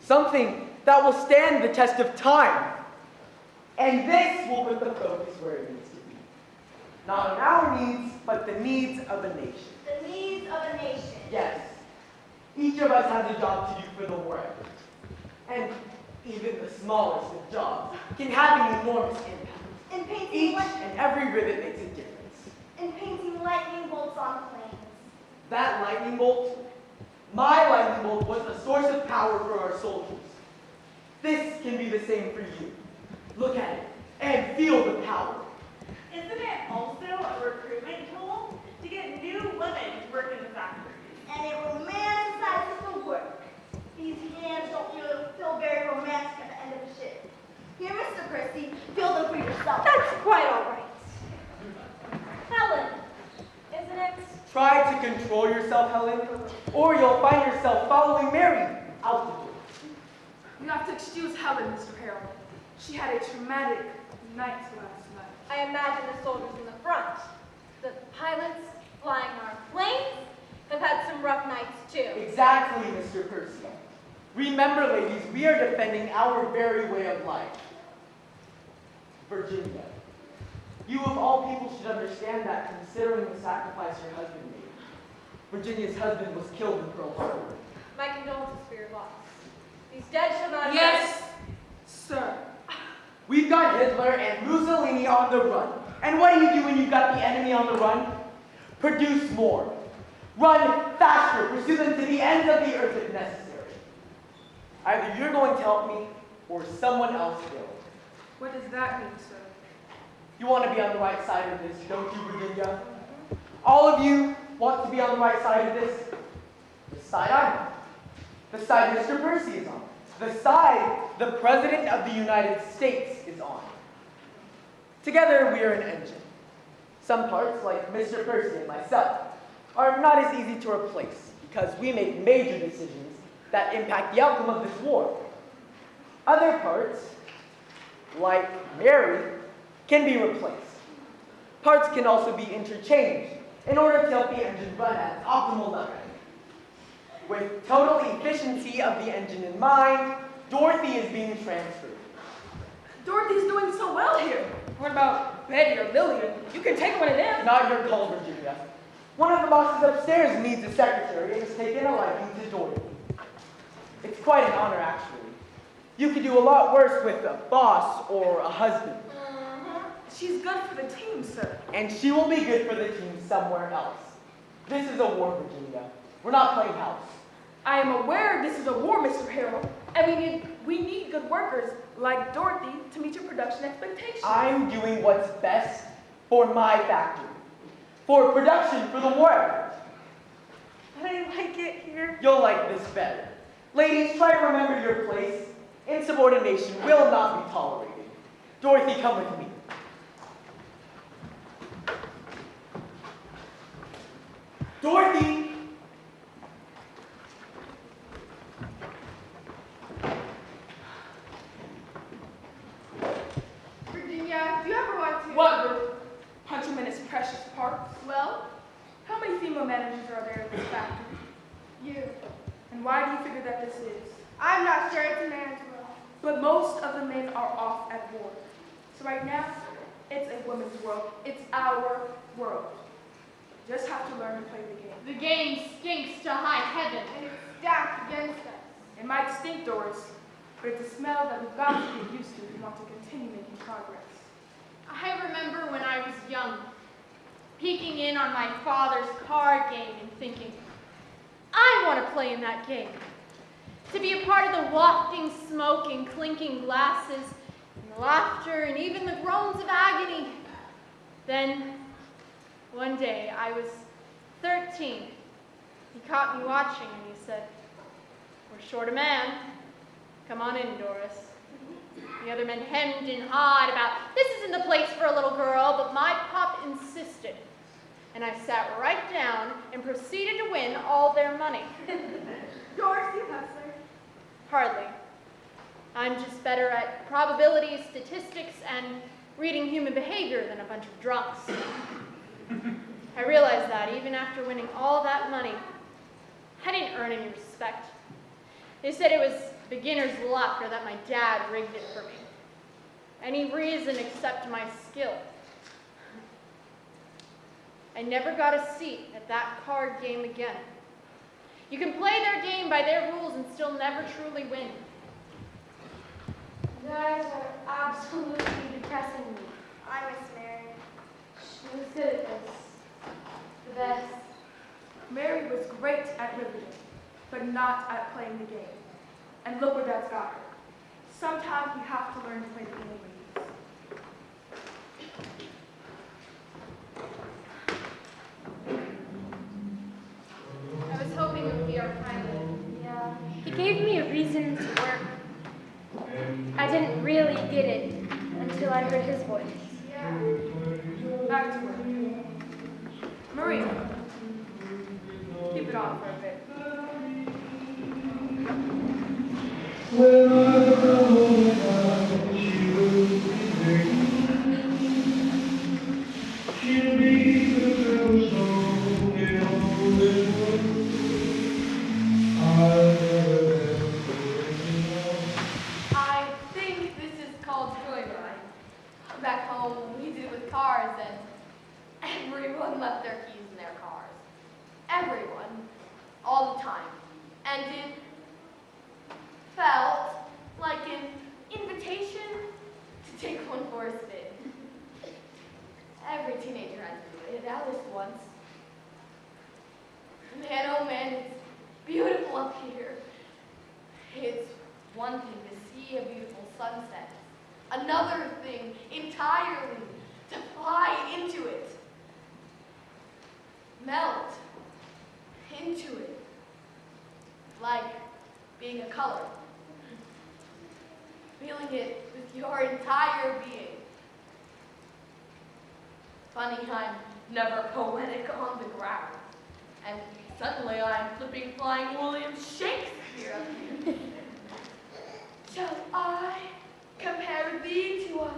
Something that will stand the test of time. And this will put the focus where it needs to be. Not on our needs, but the needs of a nation. The needs of a nation. Yes. Each of us has a job to do for the war effort. And even the smallest of jobs can have an enormous impact. In painting, Each and every rivet makes a difference. in painting lightning bolts on planes. That lightning bolt, my lightning bolt, was a source of power for our soldiers. This can be the same for you. Look at it and feel the power. Isn't it also a recruitment tool to get new women to work in the factories? And it romanticizes the work. These hands don't feel very romantic at the end of a shift. Here, Mr. Percy, feel them for yourself. That's quite all right. Helen, isn't it? Try to control yourself, Helen, or you'll find yourself following Mary out the door. You have to excuse Helen, Mr. Harold. She had a traumatic night last night. I imagine the soldiers in the front, the pilots flying our planes, have had some rough nights too. Exactly, Mr. Percy. Remember, ladies, we are defending our very way of life. Virginia. You of all people should understand that, considering the sacrifice your husband made. Virginia's husband was killed in Pearl Harbor. My condolences for your loss. These dead shall not Yes, sir. We've got Hitler and Mussolini on the run. And what do you do when you've got the enemy on the run? Produce more. Run faster. Pursue them to the ends of the earth if necessary. Either you're going to help me, or someone else will. What does that mean, sir? You want to be on the right side of this, don't you, Virginia? All of you want to be on the right side of this? The side I'm on. The side Mr. Percy is on. The side the President of the United States is on. Together, we are an engine. Some parts, like Mr. Percy and myself, are not as easy to replace because we make major decisions that impact the outcome of this war. Other parts, like Mary, can be replaced. Parts can also be interchanged in order to help the engine run at its optimal level. With total efficiency of the engine in mind, Dorothy is being transferred. Dorothy's doing so well here. What about Betty or Lillian? You can take one of them. Not your call, Virginia. One of the bosses upstairs needs a secretary and has taken a liking to Dorothy. It's quite an honor, actually. You could do a lot worse with a boss or a husband. She's good for the team, sir. And she will be good for the team somewhere else. This is a war, Virginia. We're not playing house. I am aware this is a war, Mr. Harold, and we need good workers like Dorothy to meet your production expectations. I'm doing what's best for my factory. For production for the war effort. I like it here. You'll like this better. Ladies, try to remember your place. Insubordination will not be tolerated. Dorothy, come with me. Dorothy! Virginia, do you ever want to... What, Ruth? Punch him in his precious parts? Well, How many female managers are there in this factory? you. And why do you figure that this is? I'm not sure it's a man's world. But most of the men are off at war. So right now, it's a women's world. It's our world. Just have to learn to play the game. The game stinks to high heaven. And it's stacked against us. It might stink, Doris, but it's a smell that we've got to get used to if we want to continue making progress. I remember when I was young, peeking in on my father's card game and thinking, I want to play in that game. To be a part of the wafting smoke and clinking glasses, and the laughter and even the groans of agony. Then, one day, I was 13. He caught me watching and he said, we're short a man. Come on in, Doris. The other men hemmed and hawed about, this isn't the place for a little girl, but my pop insisted. And I sat right down and proceeded to win all their money. Doris, you hustler. Hardly. I'm just better at probabilities, statistics, and reading human behavior than a bunch of drunks. I realized that even after winning all that money, I didn't earn any respect. They said it was beginner's luck or that my dad rigged it for me. Any reason except my skill. I never got a seat at that card game again. You can play their game by their rules and still never truly win. You guys are absolutely depressing me. I miss Mary. She was good at this. The best. Mary was great at riveting, but not at playing the game. And look where that's got her. Sometimes we have to learn to play the game, ladies. I was hoping it would be our pilot. Yeah. He gave me a reason to work. I didn't really get it until I heard his voice. Back to work. Maria, keep it on for a bit. I think this is called joyride. Back home, we did it with cars, and everyone left their keys in their cars. Everyone. All the time. And it felt like an invitation to take one for a spin. Every teenager has to do it, at least once. Man, oh man, it's beautiful up here. It's one thing to see a beautiful sunset. Another thing entirely to fly into it. Melt into it. Like being a color. Feeling it with your entire being. Funny, I'm never poetic on the ground. And suddenly I'm flipping flying William Shakespeare up here. Shall I compare thee to a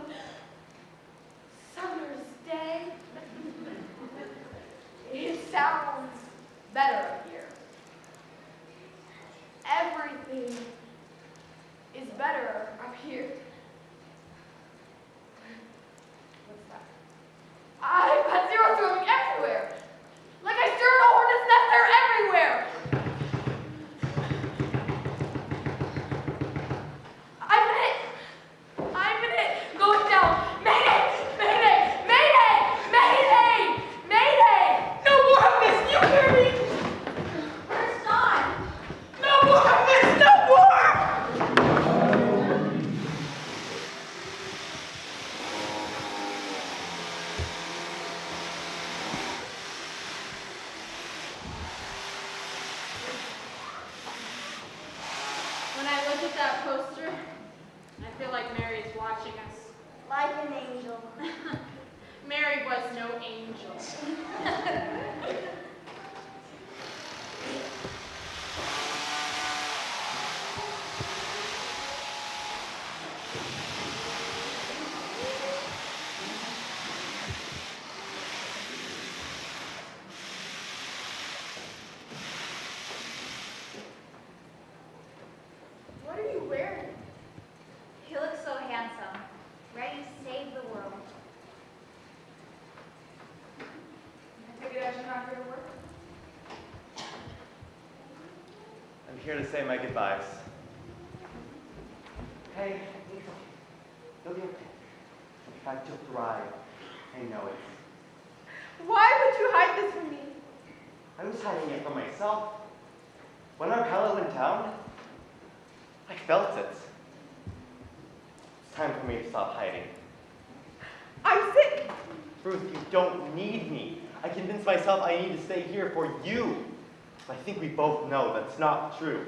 summer's day? It sounds better up here. Everything is better up here. What's that? I've got zeros roaming everywhere. Like I stirred a hornet's nest, they're everywhere. I'm in it. Going down. Mayday! Mayday! Mayday! Mayday! Mayday! No more of this! You hear me? Where's Don? No more of this! No more! When I look at that poster, I feel like Mary is watching us. Like an angel. Mary was no angel. What are you wearing? He looks so handsome. Ready to save the world. I take it as you're not here to work? I'm here to say my goodbyes. Hey, it's okay. You'll be okay. In fact, you'll thrive. I know it. Why would you hide this from me? I was hiding it from myself. When our pilot went down, I felt it. It's time for me to stop hiding. I'm sick. Ruth, you don't need me. I convinced myself I need to stay here for you. But I think we both know that's not true.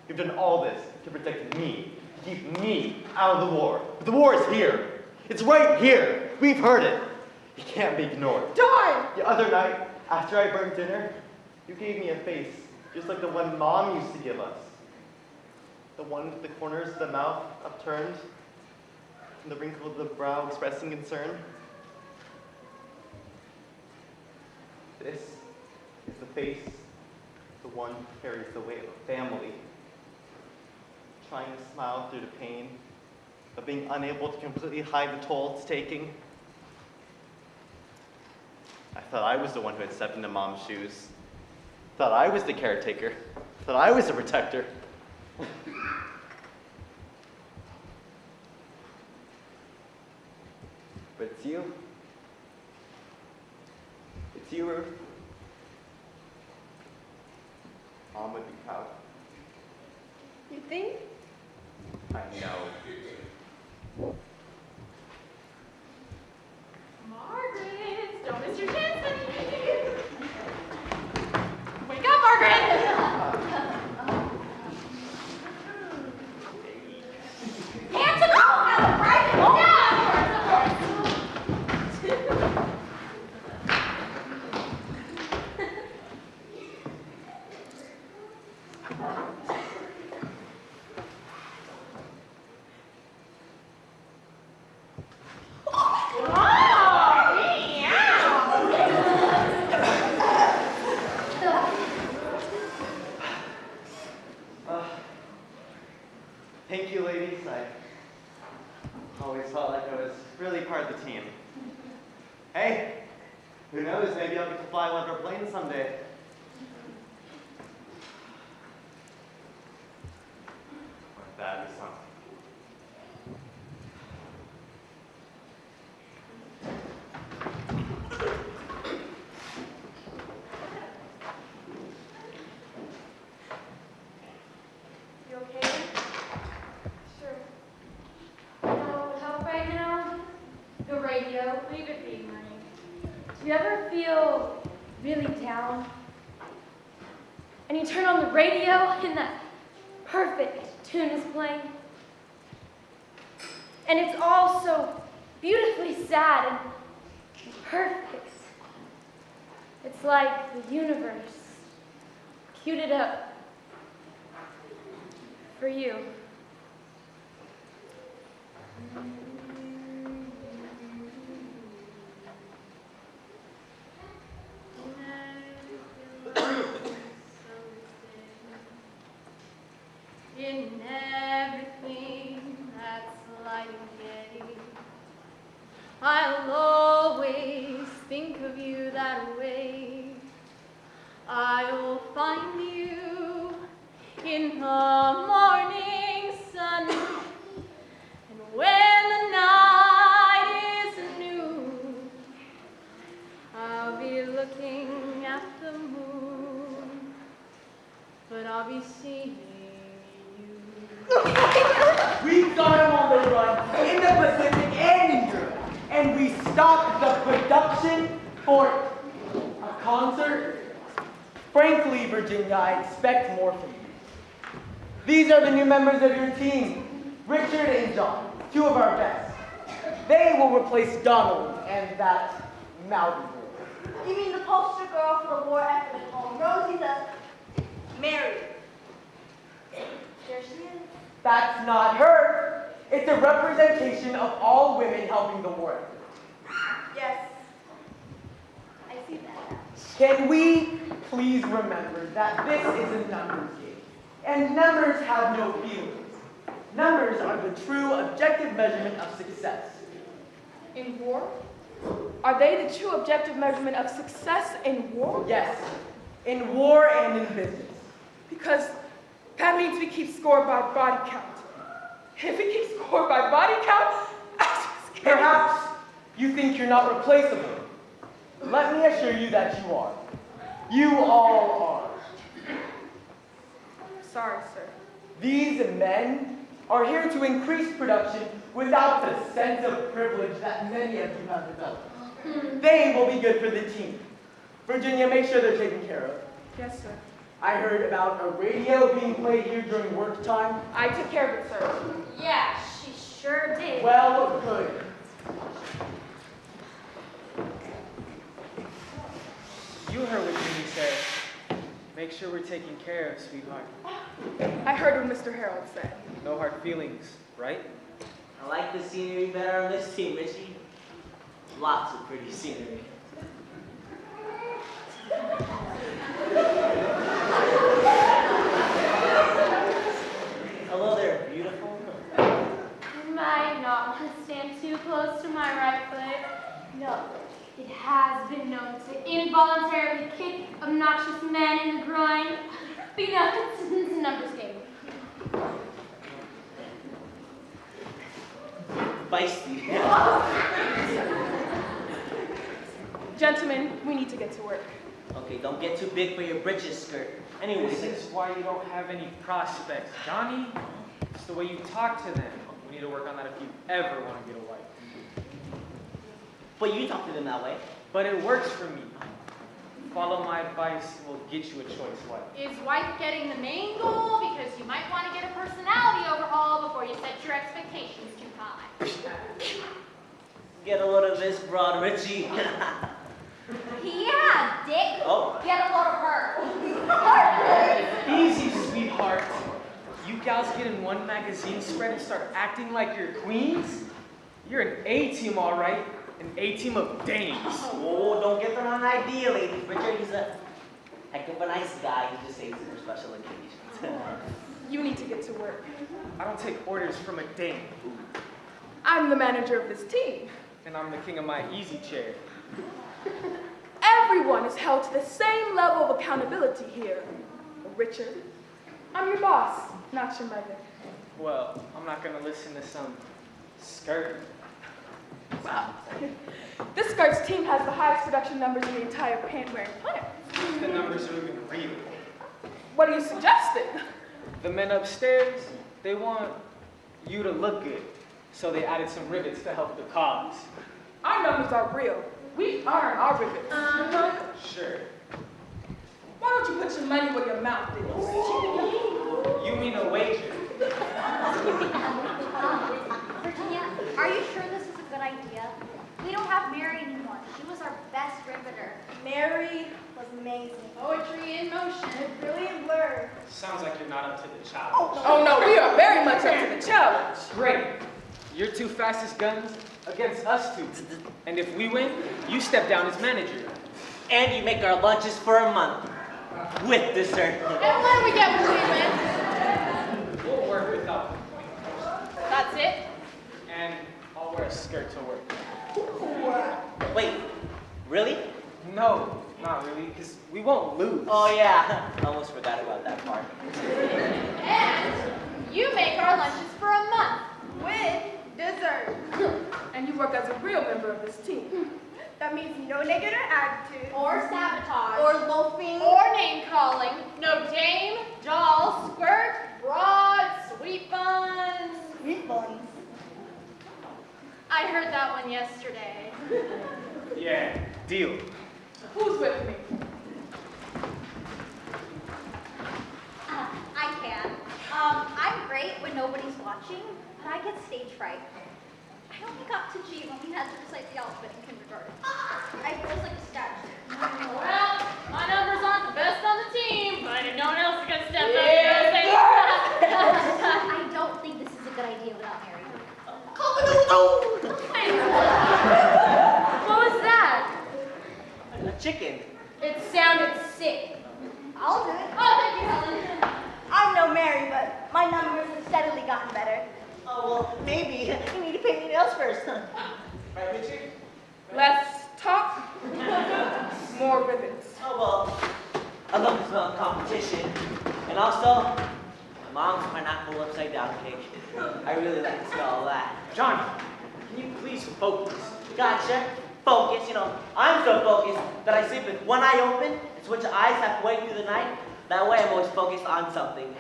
You've done all this to protect me, to keep me out of the war. But the war is here. It's right here. We've heard it. It can't be ignored. Darn! The other night, after I burned dinner, you gave me a face just like the one Mom used to give us. The one with the corners of the mouth upturned, and the wrinkle of the brow expressing concern. This is the face, the one who carries the weight of a family, trying to smile through the pain of being unable to completely hide the toll it's taking. I thought I was the one who had stepped into Mom's shoes. Thought I was the caretaker. Thought I was the protector. But it's you. It's you, Ruth. Mom would be proud. You think? I know. Margaret, don't miss your chance, honey. Wake up, Margaret! Hands to go! Right? Oh, yeah, Thank you, ladies. I always felt like I was really part of the team. Hey, who knows? Maybe I'll get to fly one of our planes someday. Wouldn't that be something? You okay? Sure. No help right now? The radio. Leave it be, honey. Do you ever feel really down? And you turn on the radio and that perfect tune is playing? And it's all so beautifully sad and perfect. It's like the universe queued it up for you. In everything that's light and gay, I'll always think of you that way. I'll find you in the morning sun, and when the night is new, I'll be looking at the moon, but I'll be seeing you. We got him on the run in the Pacific and in Europe, and we stopped the production for a concert. Frankly, Virginia, I expect more from you. These are the new members of your team, Richard and John, two of our best. They will replace Donald and that mountain girl. You mean the poster girl for the war effort at home? Rosie the Mary. There she is. That's not her. It's a representation of all women helping the war effort. Yes. I see that. Can we please remember that this is a numbers game, and numbers have no feelings. Numbers are the true objective measurement of success. In war? Are they the true objective measurement of success in war? Yes, in war and in business. Because that means we keep score by body count. If we keep score by body count, I'm just scared. Perhaps you think you're not replaceable. Let me assure you that you are. You all are. Sorry, sir. These men are here to increase production without the sense of privilege that many of you have developed. They will be good for the team. Virginia, make sure they're taken care of. Yes, sir. I heard about a radio being played here during work time. I took care of it, sir. Yeah, she sure did. Well, good. You heard what Jimmy said. Make sure we're taken care of, sweetheart. I heard what Mr. Harold said. No hard feelings, right? I like the scenery better on this team, Richie. Lots of pretty scenery. Hello there, beautiful. You might not want to stand too close to my right foot. No, it has been known to involuntarily kick obnoxious men in the groin. But you know, it's a numbers game. Feisty. Gentlemen, we need to get to work. Okay, don't get too big for your britches skirt. Anyways, This is why you don't have any prospects, Johnny. It's the way you talk to them. We need to work on that if you ever want to get a wife. but you talk to them that way. But it works for me. Follow my advice, we'll get you a choice wife. Is wife getting the main goal? Because you might want to get a personality overhaul before you set your expectations too high. Get a load of this broad, Richie. Yeah, Dick. Oh. Get a load of her. Easy, sweetheart. You gals get in one magazine spread and start acting like you're queens? You're an A-team, all right. An A-team of dames. Oh, don't get the wrong idea, ladies. Richard, he's a heck of a nice guy. He just saves it for special occasions. You need to get to work. I don't take orders from a dame. I'm the manager of this team. And I'm the king of my easy chair. Everyone is held to the same level of accountability here. Richard, I'm your boss, not your mother. Well, I'm not gonna listen to some skirt. Wow. This Skirts team has the highest production numbers in the entire pant-wearing plant. The numbers are even real. What are you suggesting? The men upstairs, they want you to look good. So they added some rivets to help the cause. Our numbers are real. We earn our rivets. Sure. Why don't you put your money where your mouth is? You mean a wager? Virginia, are you sure this is a good idea? We don't have Mary anymore. She was our best riveter. Mary was amazing. Poetry in motion. Brilliant blur. Sounds like you're not up to the challenge. Oh no, we are very much up to the challenge. Great. Your two fastest guns against us two. And if we win, you step down as manager. And you make our lunches for a month. With dessert. And what do we get when we win? We'll work without. That's it? And I'll wear a skirt to work. Wait, really? No, not really, because we won't lose. Oh yeah, I almost forgot about that part. And you make our lunches for a month. With dessert. And you work as a real member of this team. That means no negative attitude. Or sabotage. Or loafing. Or name calling. No dame, doll, skirt, broad, sweet buns. Sweet buns. I heard that one yesterday. Yeah, deal. Who's with me? I can. I'm great when nobody's watching, but I get stage fright. I only got to G when we had to recite the alphabet in kindergarten. I froze like a statue. Well, my numbers aren't the best on the team, but if no one else is going to step up, you're going to say that. I don't think this is a good idea without Mary. What was that? A chicken. It sounded sick. I'll do it. Oh, thank you, Helen. I'm no Mary, but my numbers have steadily gotten better. Oh, well, maybe you need to paint your nails first. Right, Richard? Less talk, more rivets. Oh, well, I love the smell of competition. And also, my mom's pineapple upside down cake. I really like the smell of that. Johnny, can you please focus? Gotcha. Focus, you know, I'm so focused that I sleep with one eye open and switch eyes halfway through the night. That way I'm always focused on something.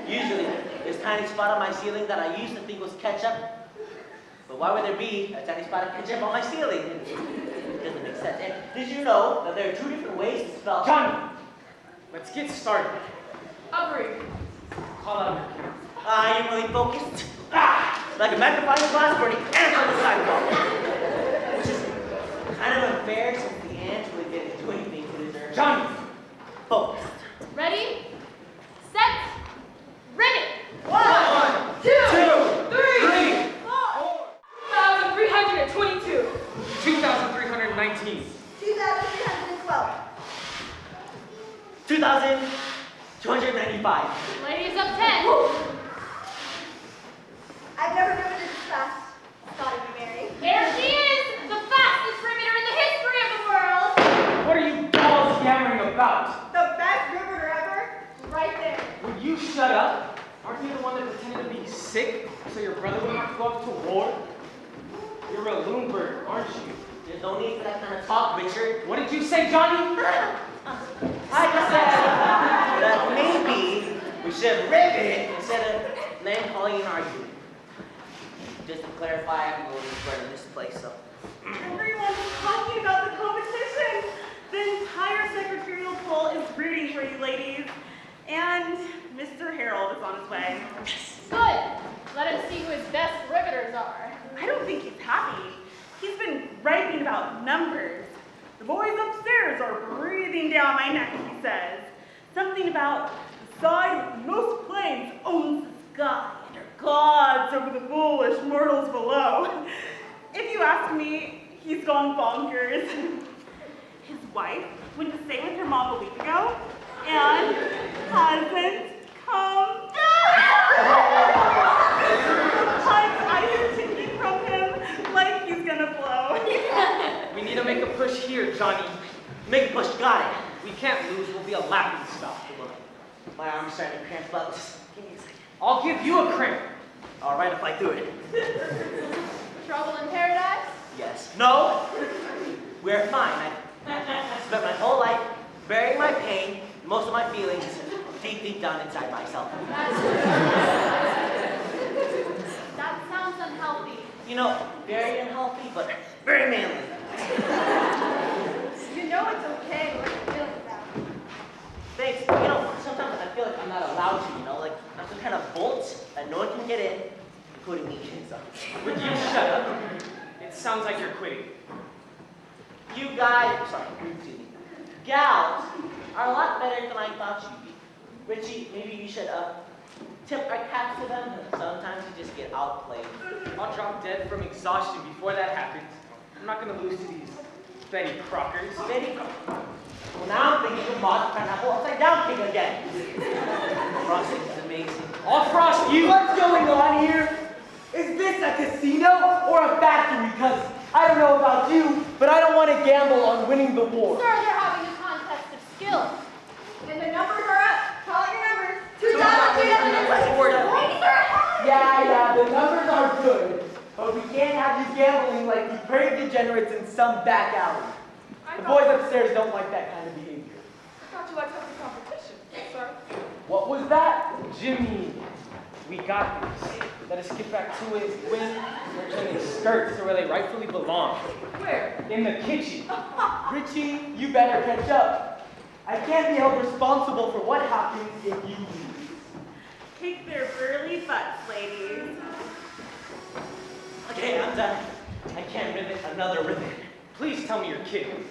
Usually, there's a tiny spot on my ceiling that I used to think was ketchup. But why would there be a tiny spot of ketchup on my ceiling? It doesn't make sense. And did you know that there are two different ways to spell Johnny, let's get started. Agreed. Call out your kids. I am really focused. Like a magnifying glass for the ants on the sidewalk. Which is kind of unfair since the ants really didn't do anything to deserve. Johnny, Focused. Ready, set, ribbit. 1, 2, 3, 4. 2,322. 2,319. 2,312. 2,295. Ladies up 10. I've never driven this fast. Gotta be Mary. There she is, the fastest riveter in the history of the world. What are you balls yammering about? The best riveter ever. Right there. Will you shut up? Aren't you the one that pretended to be sick so your brother wouldn't have to go off to war? You're a loon bird, aren't you? There's no need for that kind of talk, Richard. What did you say, Johnny? I said that maybe we should rivet instead of name calling and arguing. Just to clarify, I'm a little spread in this place, so. Everyone's talking about the competition. The entire secretarial poll is rooting for you, ladies. And Mr. Harold is on his way. Good. Let us see who his best riveters are. I don't think he's happy. He's been griping about numbers. The boys upstairs are breathing down my neck, he says. Something about the side with most planes owns the sky and are gods over the foolish mortals below. If you ask me, he's gone bonkers. His wife went to stay with her mom a week ago and hasn't come back. I'm taking from him like he's gonna blow. We need to make a push here, Johnny. Make a push, got it. We can't lose, we'll be a laughing stock. My arm's starting to cramp up. Just give me a second. I'll give you a cramp. All right, if I do it. Trouble in paradise? Yes. No. We're fine. I spent my whole life burying my pain, most of my feelings, deep down inside myself. That sounds unhealthy. You know, very unhealthy, but very manly. You know it's okay what you're feeling about. Thanks. You know, sometimes I feel like I'm not allowed to, you know, like I'm some kind of bolt that no one can get in, including me. So. Would you shut up? It sounds like you're quitting. You guys, sorry, excuse me, gals are a lot better than I thought you'd be. Richie, maybe you should tip our caps to them. Sometimes you just get outplayed. I'll drop dead from exhaustion before that happens. I'm not gonna lose to these Betty Crockers. Betty Crocker. Well, now I'm thinking of Moss Pineapple Upside Down King again. Frosting is amazing. I'll frost you! What's going on here? Is this a casino or a factory? Because I don't know about you, but I don't want to gamble on winning the war. Sir, they're having a contest of skills. And the numbers are up. Call your numbers. 2,340. Yeah, the numbers are good, but we can't have you gambling like depraved degenerates in some back alley. The boys upstairs don't like that kind of behavior. I thought you liked healthy competition, sir. What was that? Jimmy, we got this. Let us get back to it when we're turning skirts to where they rightfully belong. Where? In the kitchen. Richie, you better catch up. I can't be held responsible for what happens if you lose. Kick their burly butts, ladies. Okay, I'm done. I can't rivet another rivet. Please tell me you're kidding.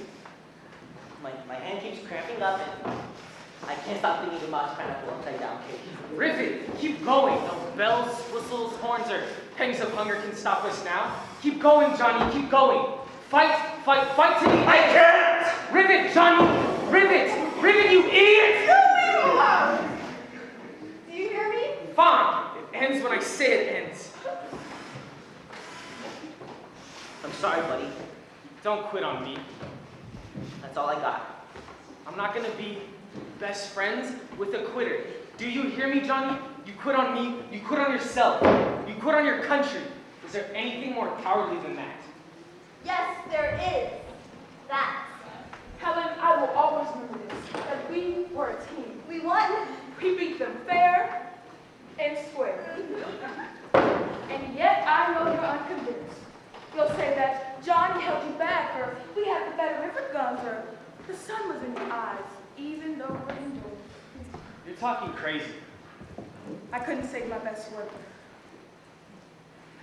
My hand keeps cramping up and I can't stop thinking of Moss Pineapple Upside Down Cake. Rivet, keep going. No bells, whistles, horns, or pangs of hunger can stop us now. Keep going, Johnny, keep going. Fight, fight, fight to the end. I can't! Rivet, Johnny! Rivet! Rivet, you idiot! Do you hear me? Fine. It ends when I say it ends. I'm sorry, buddy. Don't quit on me. That's all I got. I'm not gonna be best friends with a quitter. Do you hear me, Johnny? You quit on me, you quit on yourself, you quit on your country. Is there anything more cowardly than that? Yes, there is. That. Helen, I will always remember this, that we were a team. We won. We beat them fair and square. And yet I know you're unconvinced. You'll say that Johnny held you back, or we had the better river guns, or the sun was in your eyes, even though we're indoors. You're talking crazy. I couldn't save my best worker.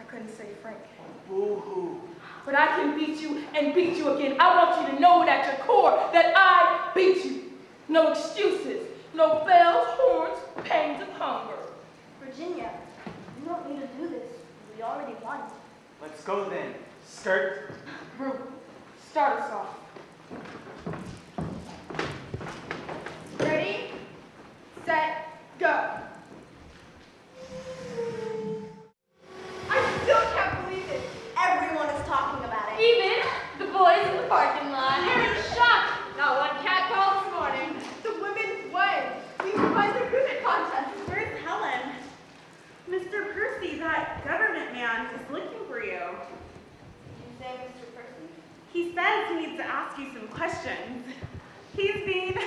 I couldn't save Frank. Boo-hoo. But I can beat you and beat you again. I want you to know it at your core that I beat you. No excuses, No bells, horns, pangs of hunger. Virginia, you don't need to do this. We already won. Let's go then. Skirt. Rue, start us off. Ready, set, go. I still can't believe it. Everyone is talking about it. Even the boys in the parking lot. They're in shock. Not one cat call this morning. The women won. We won the cricket contest. Where's Helen? Mr. Percy, that government man, is looking for you. You say Mr. Percy? He says he needs to ask you some questions. He's being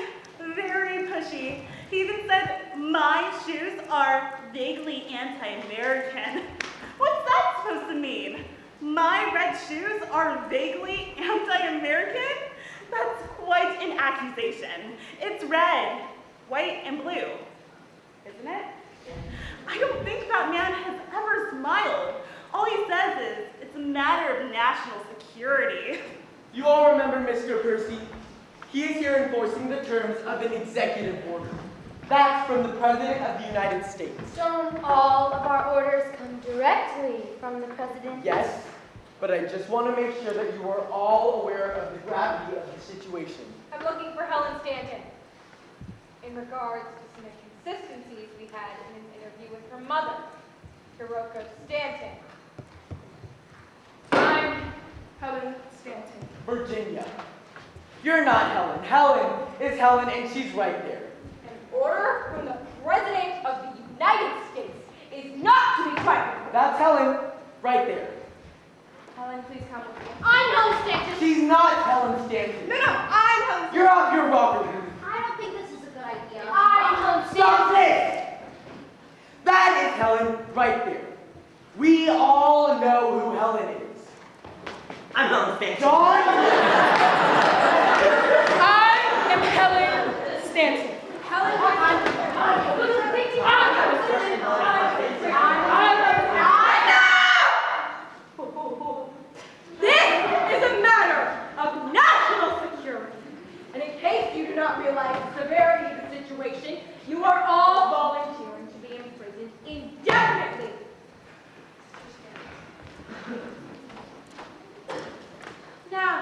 very pushy. He even said my shoes are vaguely anti-American. What's that supposed to mean? My red shoes are vaguely anti-American? That's quite an accusation. It's red, white, and blue, isn't it? I don't think that man has ever smiled. All he says is, it's a matter of national security. You all remember Mr. Percy? He is here enforcing the terms of an executive order. That's from the President of the United States. Don't all of our orders come directly from the president? Yes, but I just want to make sure that you are all aware of the gravity of the situation. I'm looking for Helen Stanton. In regards to some inconsistencies we had in an interview with her mother, Hiroko Stanton. I'm Helen Stanton. Virginia. You're not Helen. Helen is Helen, and she's right there. An order from the President of the United States is not to be trifled with. That's Helen, right there. Helen, please come with me. I'm Helen Stanton. She's not Helen Stanton. No, I'm Helen. You're off your rocker. I don't think this is a good idea. I'm Helen Stop Stanton. this! That is Helen right there. We all know who Helen is. I'm Helen Stanton. John? I am Helen Stanton. This is a matter of national security. And in case you do not realize the severity of the situation, you are all volunteering to be imprisoned indefinitely. Now,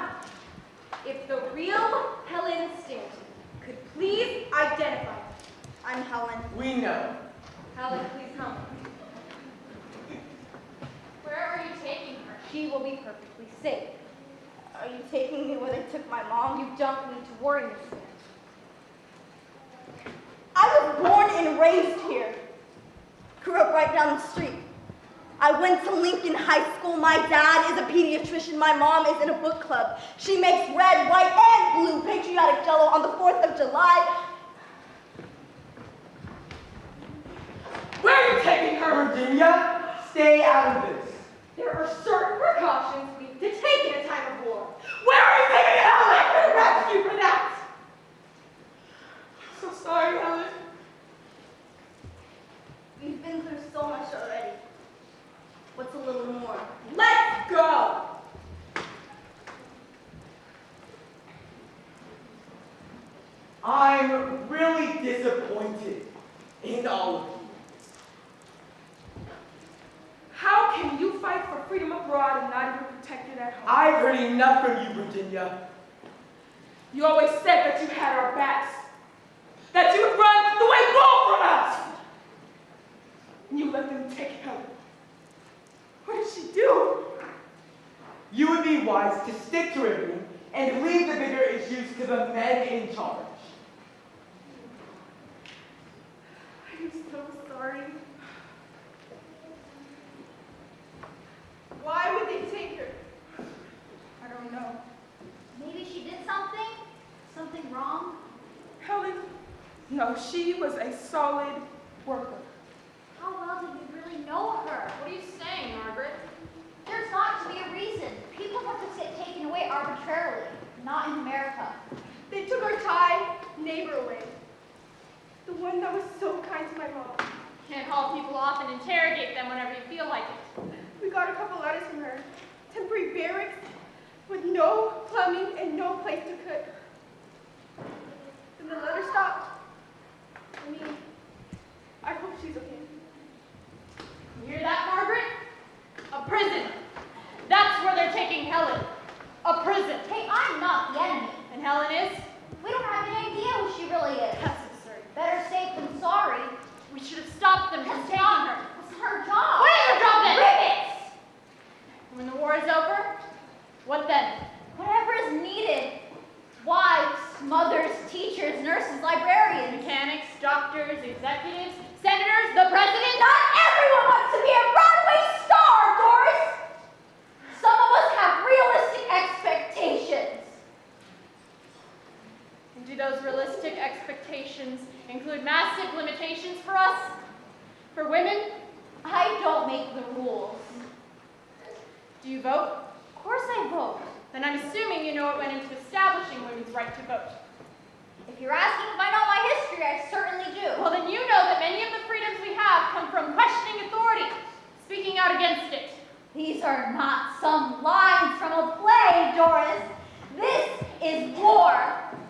if the real Helen Stanton could please identify. I'm Helen. We know. Helen, please come. Where are you taking her? She will be perfectly safe. Are you taking me where they took my mom? You don't need to worry, Miss Stanton. I was born and raised here. Grew up right down the street. I went to Lincoln High School. My dad is a pediatrician. My mom is in a book club. She makes red, white, and blue patriotic jello on the 4th of July. Where are you taking her? Virginia, stay out of this. There are certain precautions we need to take in a time of war. Where are you taking Helen? I can arrest you for that. I'm so sorry, Helen. We've been through so much already. What's a little more? Let's go. I'm really disappointed in all of you. How can you fight for freedom abroad and not even protect it at home? I've heard enough from you, Virginia. You always said that you had our backs. That you would run the way wrong from us. And you let them take Helen. What did she do? You would be wise to stick to everything and leave the bigger issues to the men in charge. I'm so sorry. Why would they take her? I don't know. Maybe she did something? Something wrong? Helen? No, she was a solid worker. How well did you really know her? What are you saying, Margaret? There's not to be a reason. People have to get taken away arbitrarily. Not in America. They took our Thai neighbor away. The one that was so kind to my mom. Can't haul people off and interrogate them whenever you feel like it. We got a couple letters from her. Temporary barracks with no plumbing and no place to cook. Then the letter stopped. mean, I hope she's okay. You hear that, Margaret? A prison. That's where they're taking Helen. A prison. Hey, I'm not the enemy. And Helen is? We don't have any idea who she really is. That's absurd. Better safe than sorry. We should have stopped them from That's taking not her. That's her job. What is her job then? Rivets! When the war is over, what then? Whatever is needed. Wives, mothers, teachers, nurses, librarians. Mechanics, doctors, executives, senators, the president? Not everyone wants to be a Broadway star, Doris! Some of us have realistic expectations. And do those realistic expectations include massive limitations for us? For women? I don't make the rules. Do you vote? Of course I vote. Then I'm assuming you know what went into establishing women's right to vote. If you're asking if I know my history, I certainly do. Well, then you know that many of the freedoms we have come from questioning authority, speaking out against it. These are not some lines from a play, Doris. This is war.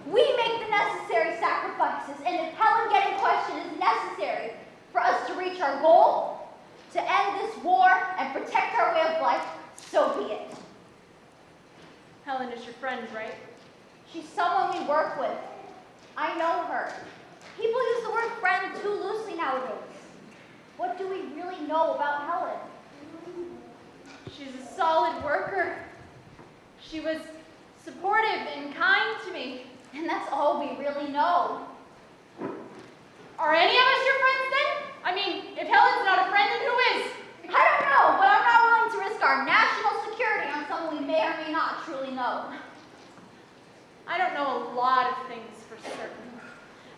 We make the necessary sacrifices, and if Helen getting questioned is necessary for us to reach our goal, to end this war and protect our way of life, so be it. Helen is your friend, right? She's someone we work with. I know her. People use the word friend too loosely nowadays. What do we really know about Helen? She's a solid worker. She was supportive and kind to me. And that's all we really know. Are any of us your friends then? I mean, if Helen's not a friend, then who is? I don't know, but I'm not willing to risk our national security on someone we may or may not truly know. I don't know a lot of things for certain,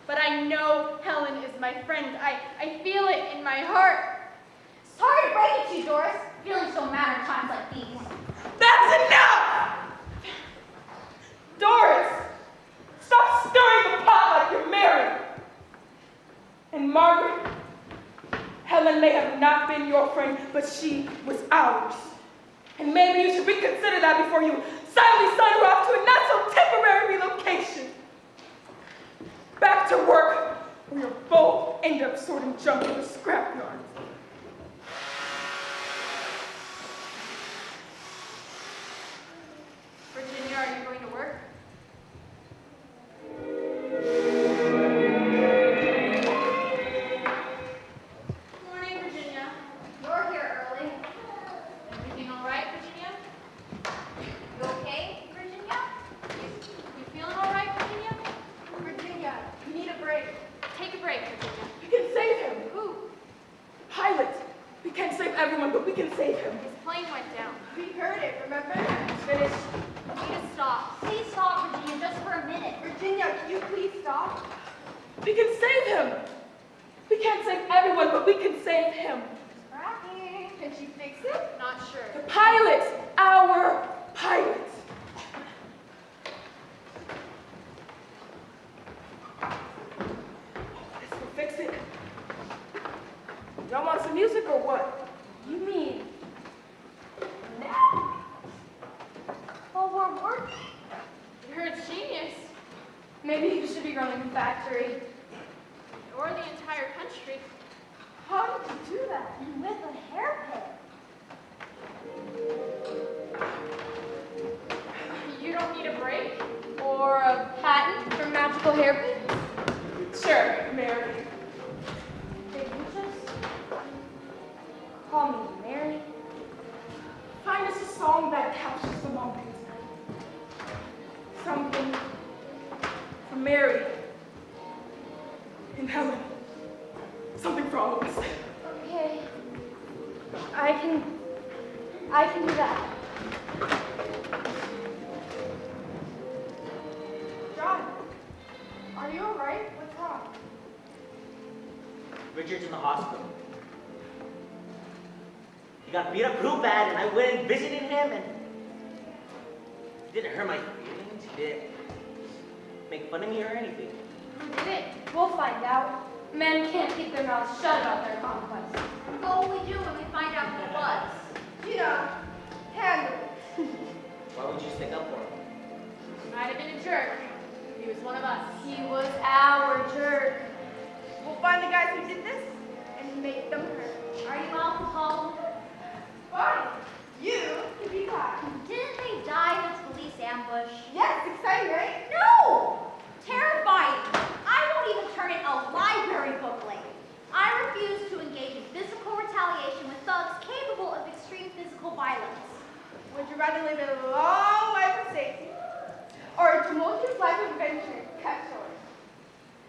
but I know Helen is my friend. I feel it in my heart. Sorry to break it to you, Doris. Feelings don't matter in times like these. That's enough! Doris, stop stirring the pot like you're married. And Margaret, Helen may have not been your friend, but she was ours. And maybe you should reconsider that before you silently sign her off to a not-so-temporary relocation. Back to work, or you'll both end up sorting junk in the scrapyard. Virginia, are you going to work? Good morning, Virginia. You're here early. Everything all right, Virginia? You okay, Virginia? You feeling all right, Virginia? Virginia, you need a break. Take a break, Virginia. You can save him. Who? Pilot, we can't save everyone, but we can save him. His plane went down. We heard it, remember? Finish. We need to stop. Please stop, Virginia, just for a minute. Virginia, can you please stop? We can save him. We can't save everyone, but we can save him. Cracking. Can she fix it? Not sure. The pilot, our pilot. This will fix it. Y'all want some music or what? You mean now? While we're working? You're a genius. Maybe you should be running a factory. Or the entire country. How did you do that? And with a hairpin. You don't need a break? Or a patent for magical hairpins? Sure, Mary. Did you just call me Mary? Find us a song that captures the moment. Something for Mary and Helen. Something for all of us. Okay. I can do that. John, are you all right? What's wrong? Richard's in the hospital. He got beat up real bad, and I went and visited him, and he didn't hurt my feelings. He didn't make fun of me or anything. Who did it? We'll find out. Men can't keep their mouths shut about their conquests. What will we do when we find out who it was? You know, handle it. Why would you stick up for him? He might have been a jerk. He was one of us. He was our jerk. We'll find the guys who did this and make them hurt. Are you alcohol? Fine. You can be quiet. Didn't they die in a police ambush? Yes, exciting, right? No! Terrifying. I won't even turn in a library book late. I refuse to engage in physical retaliation with thugs capable of extreme physical violence. Would you rather live a long life of safety or a tumultuous life of adventure? Cut short.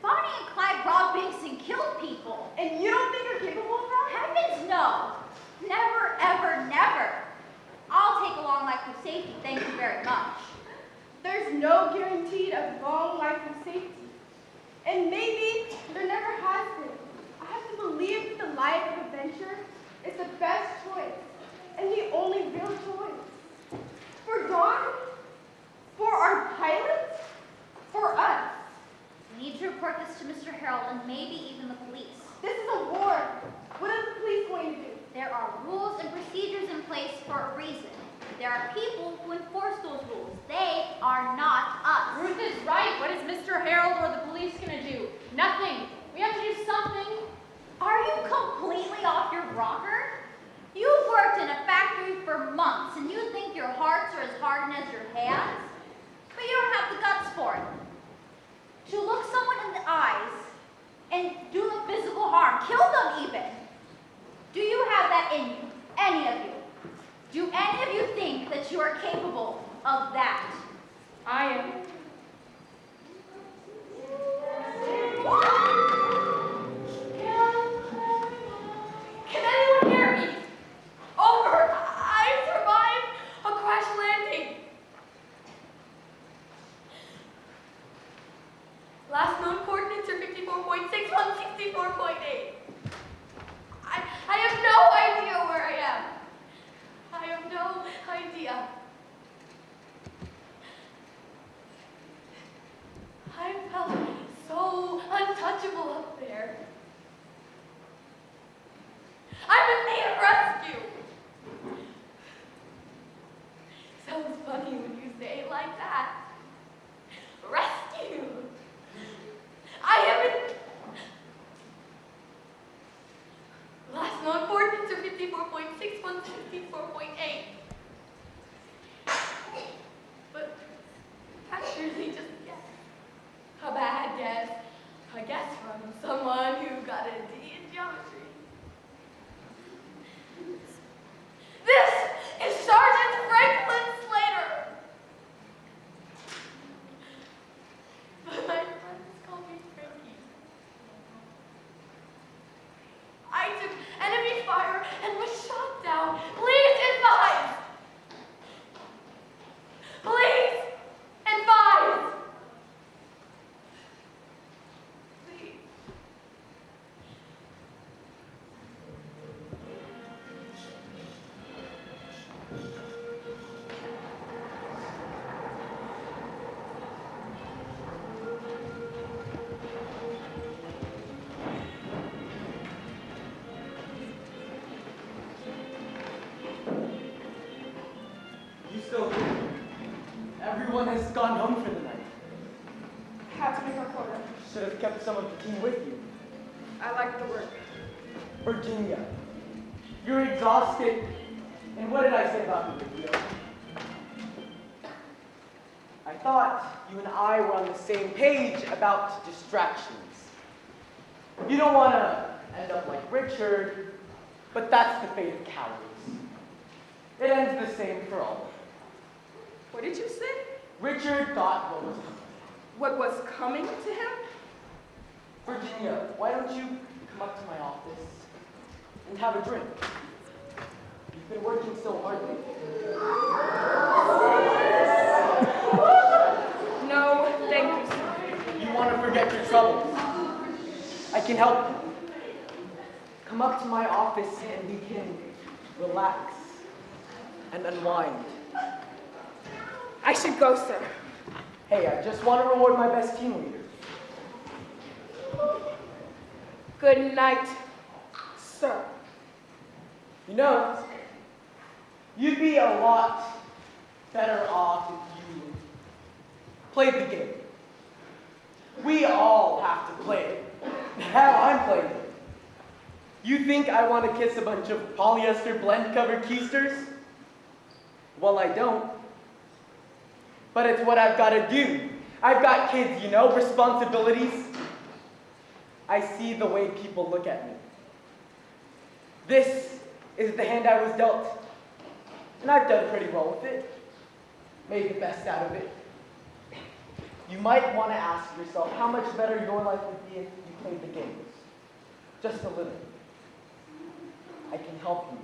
Bonnie and Clyde robbed banks and killed people. And you don't think you're capable of that? Heavens no. Never, ever, never. I'll take a long life of safety, thank you very much. There's no guarantee of long life of safety. And maybe there never has been. I have to believe that the life of adventure is the best choice and the only real choice. For Dawn, for our pilots, for us. We need to report this to Mr. Harold and maybe even the police. This is a war. What are the police going to do? There are rules and procedures in place for a reason. There are people who enforce those rules. They are not us. Ruth is right. What is Mr. Harold or the police going to do? Nothing. We have to do something. Are you completely off your rocker? You've worked in a factory for months and you think your hearts are as hardened as your hands? But you don't have the guts for it. To look someone in the eyes and do them physical harm, kill them even. Do you have that in you? Any of you? Do any of you think that you are capable of that? I am. Can anyone hear me? Over. I survived a crash landing. Last known coordinates are 54.6, 164.8. I have no idea where I am. I have no idea. I felt so untouchable up there. I'm in need of rescue. Sounds funny when you say it like that. Rescue. I am in... Last known coordinates are 54.6, 164.8. But that's really just a guess. A bad guess. A guess from someone who got a D in geometry. This is Sergeant Franklin Slater. But my friends call me Frankie. I took enemy fire and was shot down. Please advise. Please advise. Please. You still here? Everyone has gone home for the night. Had to make our quota. Should have kept some of the team with you. I like the work. Virginia, you're exhausted. And what did I say about you, Virginia? I thought you and I were on the same page about distractions. You don't want to end up like Richard, but that's the fate of cowards. It ends the same for all. What did you say? Richard thought what was coming. What was coming to him? Virginia, why don't you come up to my office and have a drink? You've been working so hard lately. No, thank you, sir. You want to forget your troubles? I can help you. Come up to my office and we can relax and unwind. I should go, sir. Hey, I just want to reward my best team leader. Good night, sir. You know, you'd be a lot better off if you played the game. We all have to play it. How I'm playing it. You think I want to kiss a bunch of polyester blend-covered keisters? Well, I don't. But it's what I've got to do. I've got kids, you know, responsibilities. I see the way people look at me. This is the hand I was dealt. And I've done pretty well with it. Made the best out of it. You might want to ask yourself how much better your life would be if you played the games. Just a little. I can help you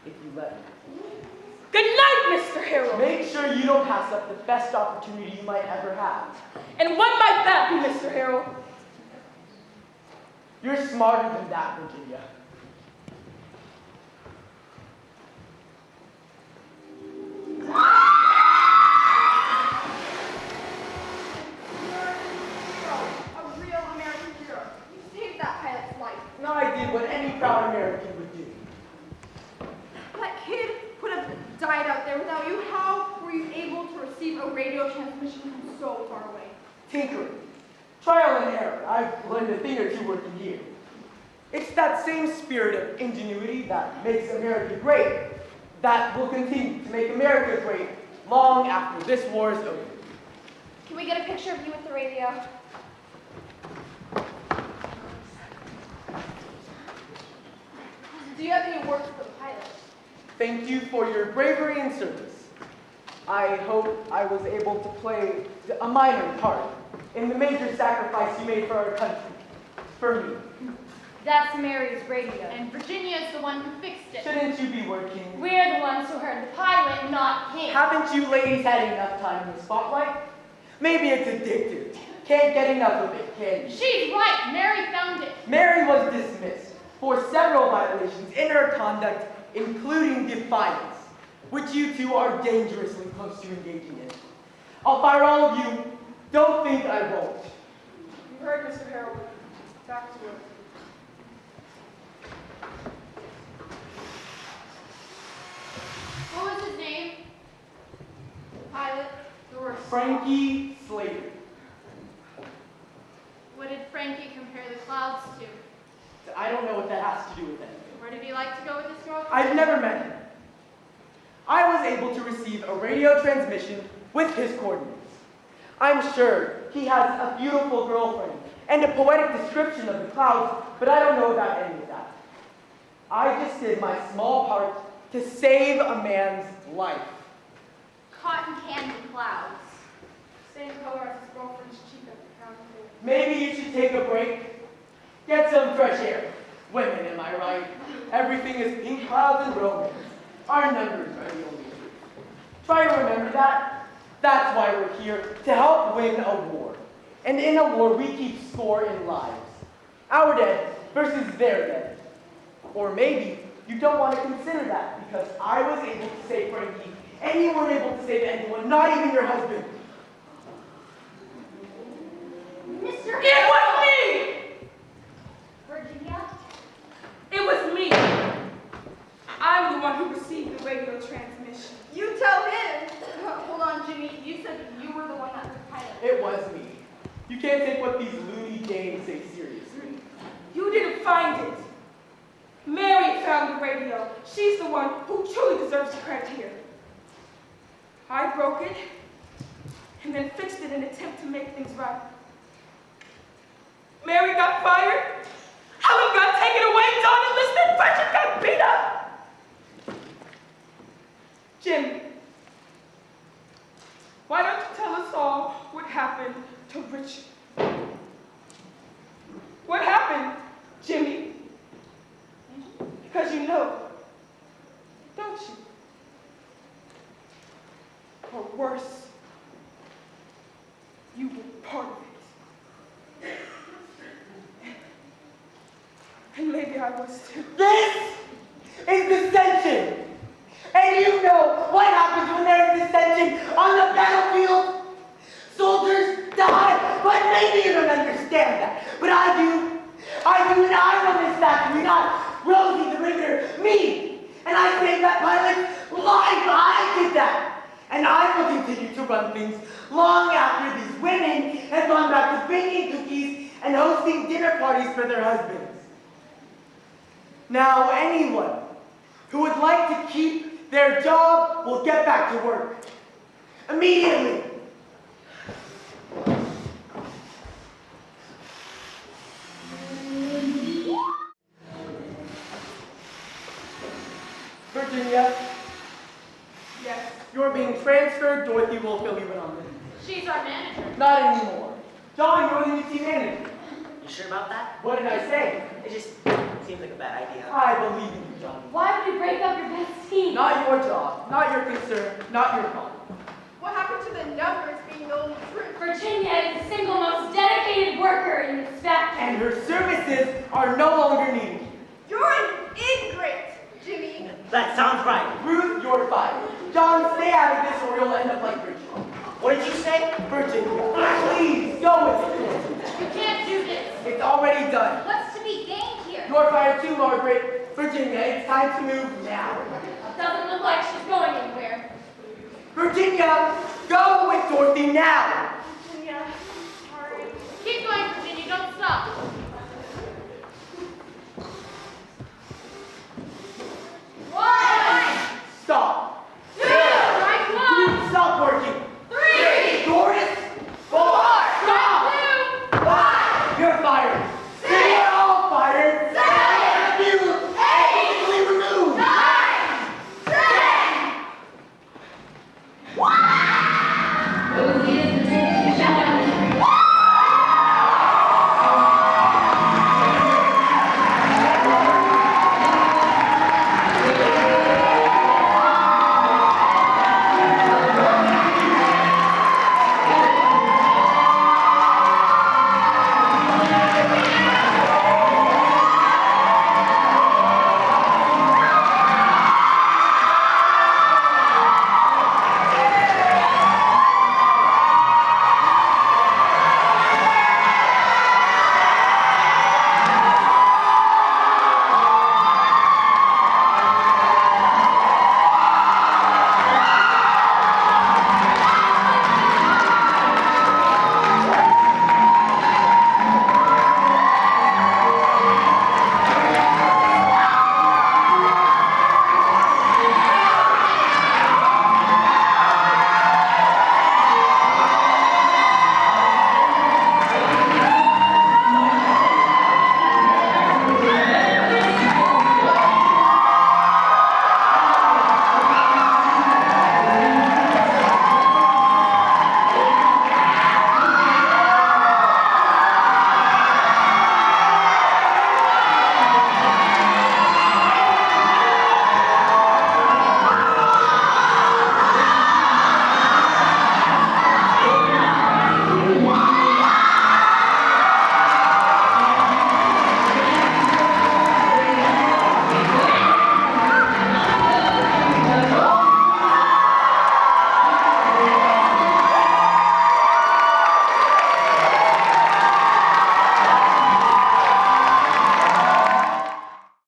if you let me. Good night, Mr. Harold. Make sure you don't pass up the best opportunity you might ever have. And what might that be, Mr. Harold? You're smarter than that, Virginia. A real American hero. You saved that pilot's life. No, I did what any proud American would do. That kid could have died out there without you. How were you able to receive a radio transmission from so far away? Tinkering. Trial and error. I've learned a thing or two working here. It's that same spirit of ingenuity that makes America great that will continue to make America great long after this war is over. Can we get a picture of you with the radio? Do you have any words for the pilot? Thank you for your bravery and service. I hope I was able to play a minor part in the major sacrifice you made for our country, for me. That's Mary's radio. And Virginia's the one who fixed it. Shouldn't you be working? We're the ones who heard the pilot, not him. Haven't you ladies had enough time in the spotlight? Maybe it's addictive. Can't get enough of it, can you? She's right. Mary found it. Mary was dismissed for several violations in her conduct, including defiance, which you two are dangerously close to engaging in. I'll fire all of you. Don't think I won't. You heard Mr. Harold. Back to work. What was his name? Pilot. Frankie Slater. What did Frankie compare the clouds to? I don't know what that has to do with anything. Where did he like to go with his girlfriend? I've never met him. I was able to receive a radio transmission with his coordinates. I'm sure he has a beautiful girlfriend and a poetic description of the clouds, but I don't know about any of that. I just did my small part to save a man's life. Cotton candy clouds. Same color as his girlfriend's cheek at the counter. Maybe you should take a break. Get some fresh air. Women, am I right? Everything is pink clouds and romance. Our numbers are the only truth. Try to remember that. That's why we're here, to help win a war. And in a war, we keep score in lives. Our dead versus their dead. Or maybe you don't want to consider that because I was able to save Frankie, and you weren't able to save anyone, not even your husband. Mr. It was me! Virginia? It was me. I'm the one who received the radio transmission. You tell him. Hold on, Jimmy. You said you were the one that was the pilot. It was me. You can't take what these loony dames say seriously. You didn't find it. Mary found the radio. She's the one who truly deserves the credit here. I broke it and then fixed it in an attempt to make things right. Mary got fired. Helen got taken away. Don enlisted. Frederick got beat up. Jim, why don't you tell us all what happened to Richard? What happened, Jimmy? Because you know, don't you? Or worse, you were part of it. And maybe I was too. This is dissension. And you know what happens when there's dissension on the battlefield. Soldiers die, but maybe you don't understand that. But I do. I do, and I run this factory, not Rosie the Riveter, me. And I saved that pilot's life. I did that. And I will continue to run things long after these women have gone back to baking cookies and hosting dinner parties for their husbands. Now anyone who would like to keep their job will get back to work. Immediately. Virginia, Yes. you're being transferred. Dorothy will fill you in on this. She's our manager. Not anymore. John, you're the new team manager. You sure about that? What did I say? It just seems like a bad idea. I believe in you, Johnny. Why would we break up your best team? Not your job, not your concern, not your problem. What happened to the numbers being the old truth? Virginia is the single most dedicated worker in this factory. And her services are no longer needed. You're an ingrate, Jimmy. That sounds right. Ruth, you're fired. John, stay out of this or you'll end up like Virginia. What did you say? Virginia, please, go with it. You can't do this. It's already done. What's to be gained here? You're fired too, Margaret. Virginia, it's time to move now. Doesn't look like she's going anywhere. Virginia, go with Dorothy now.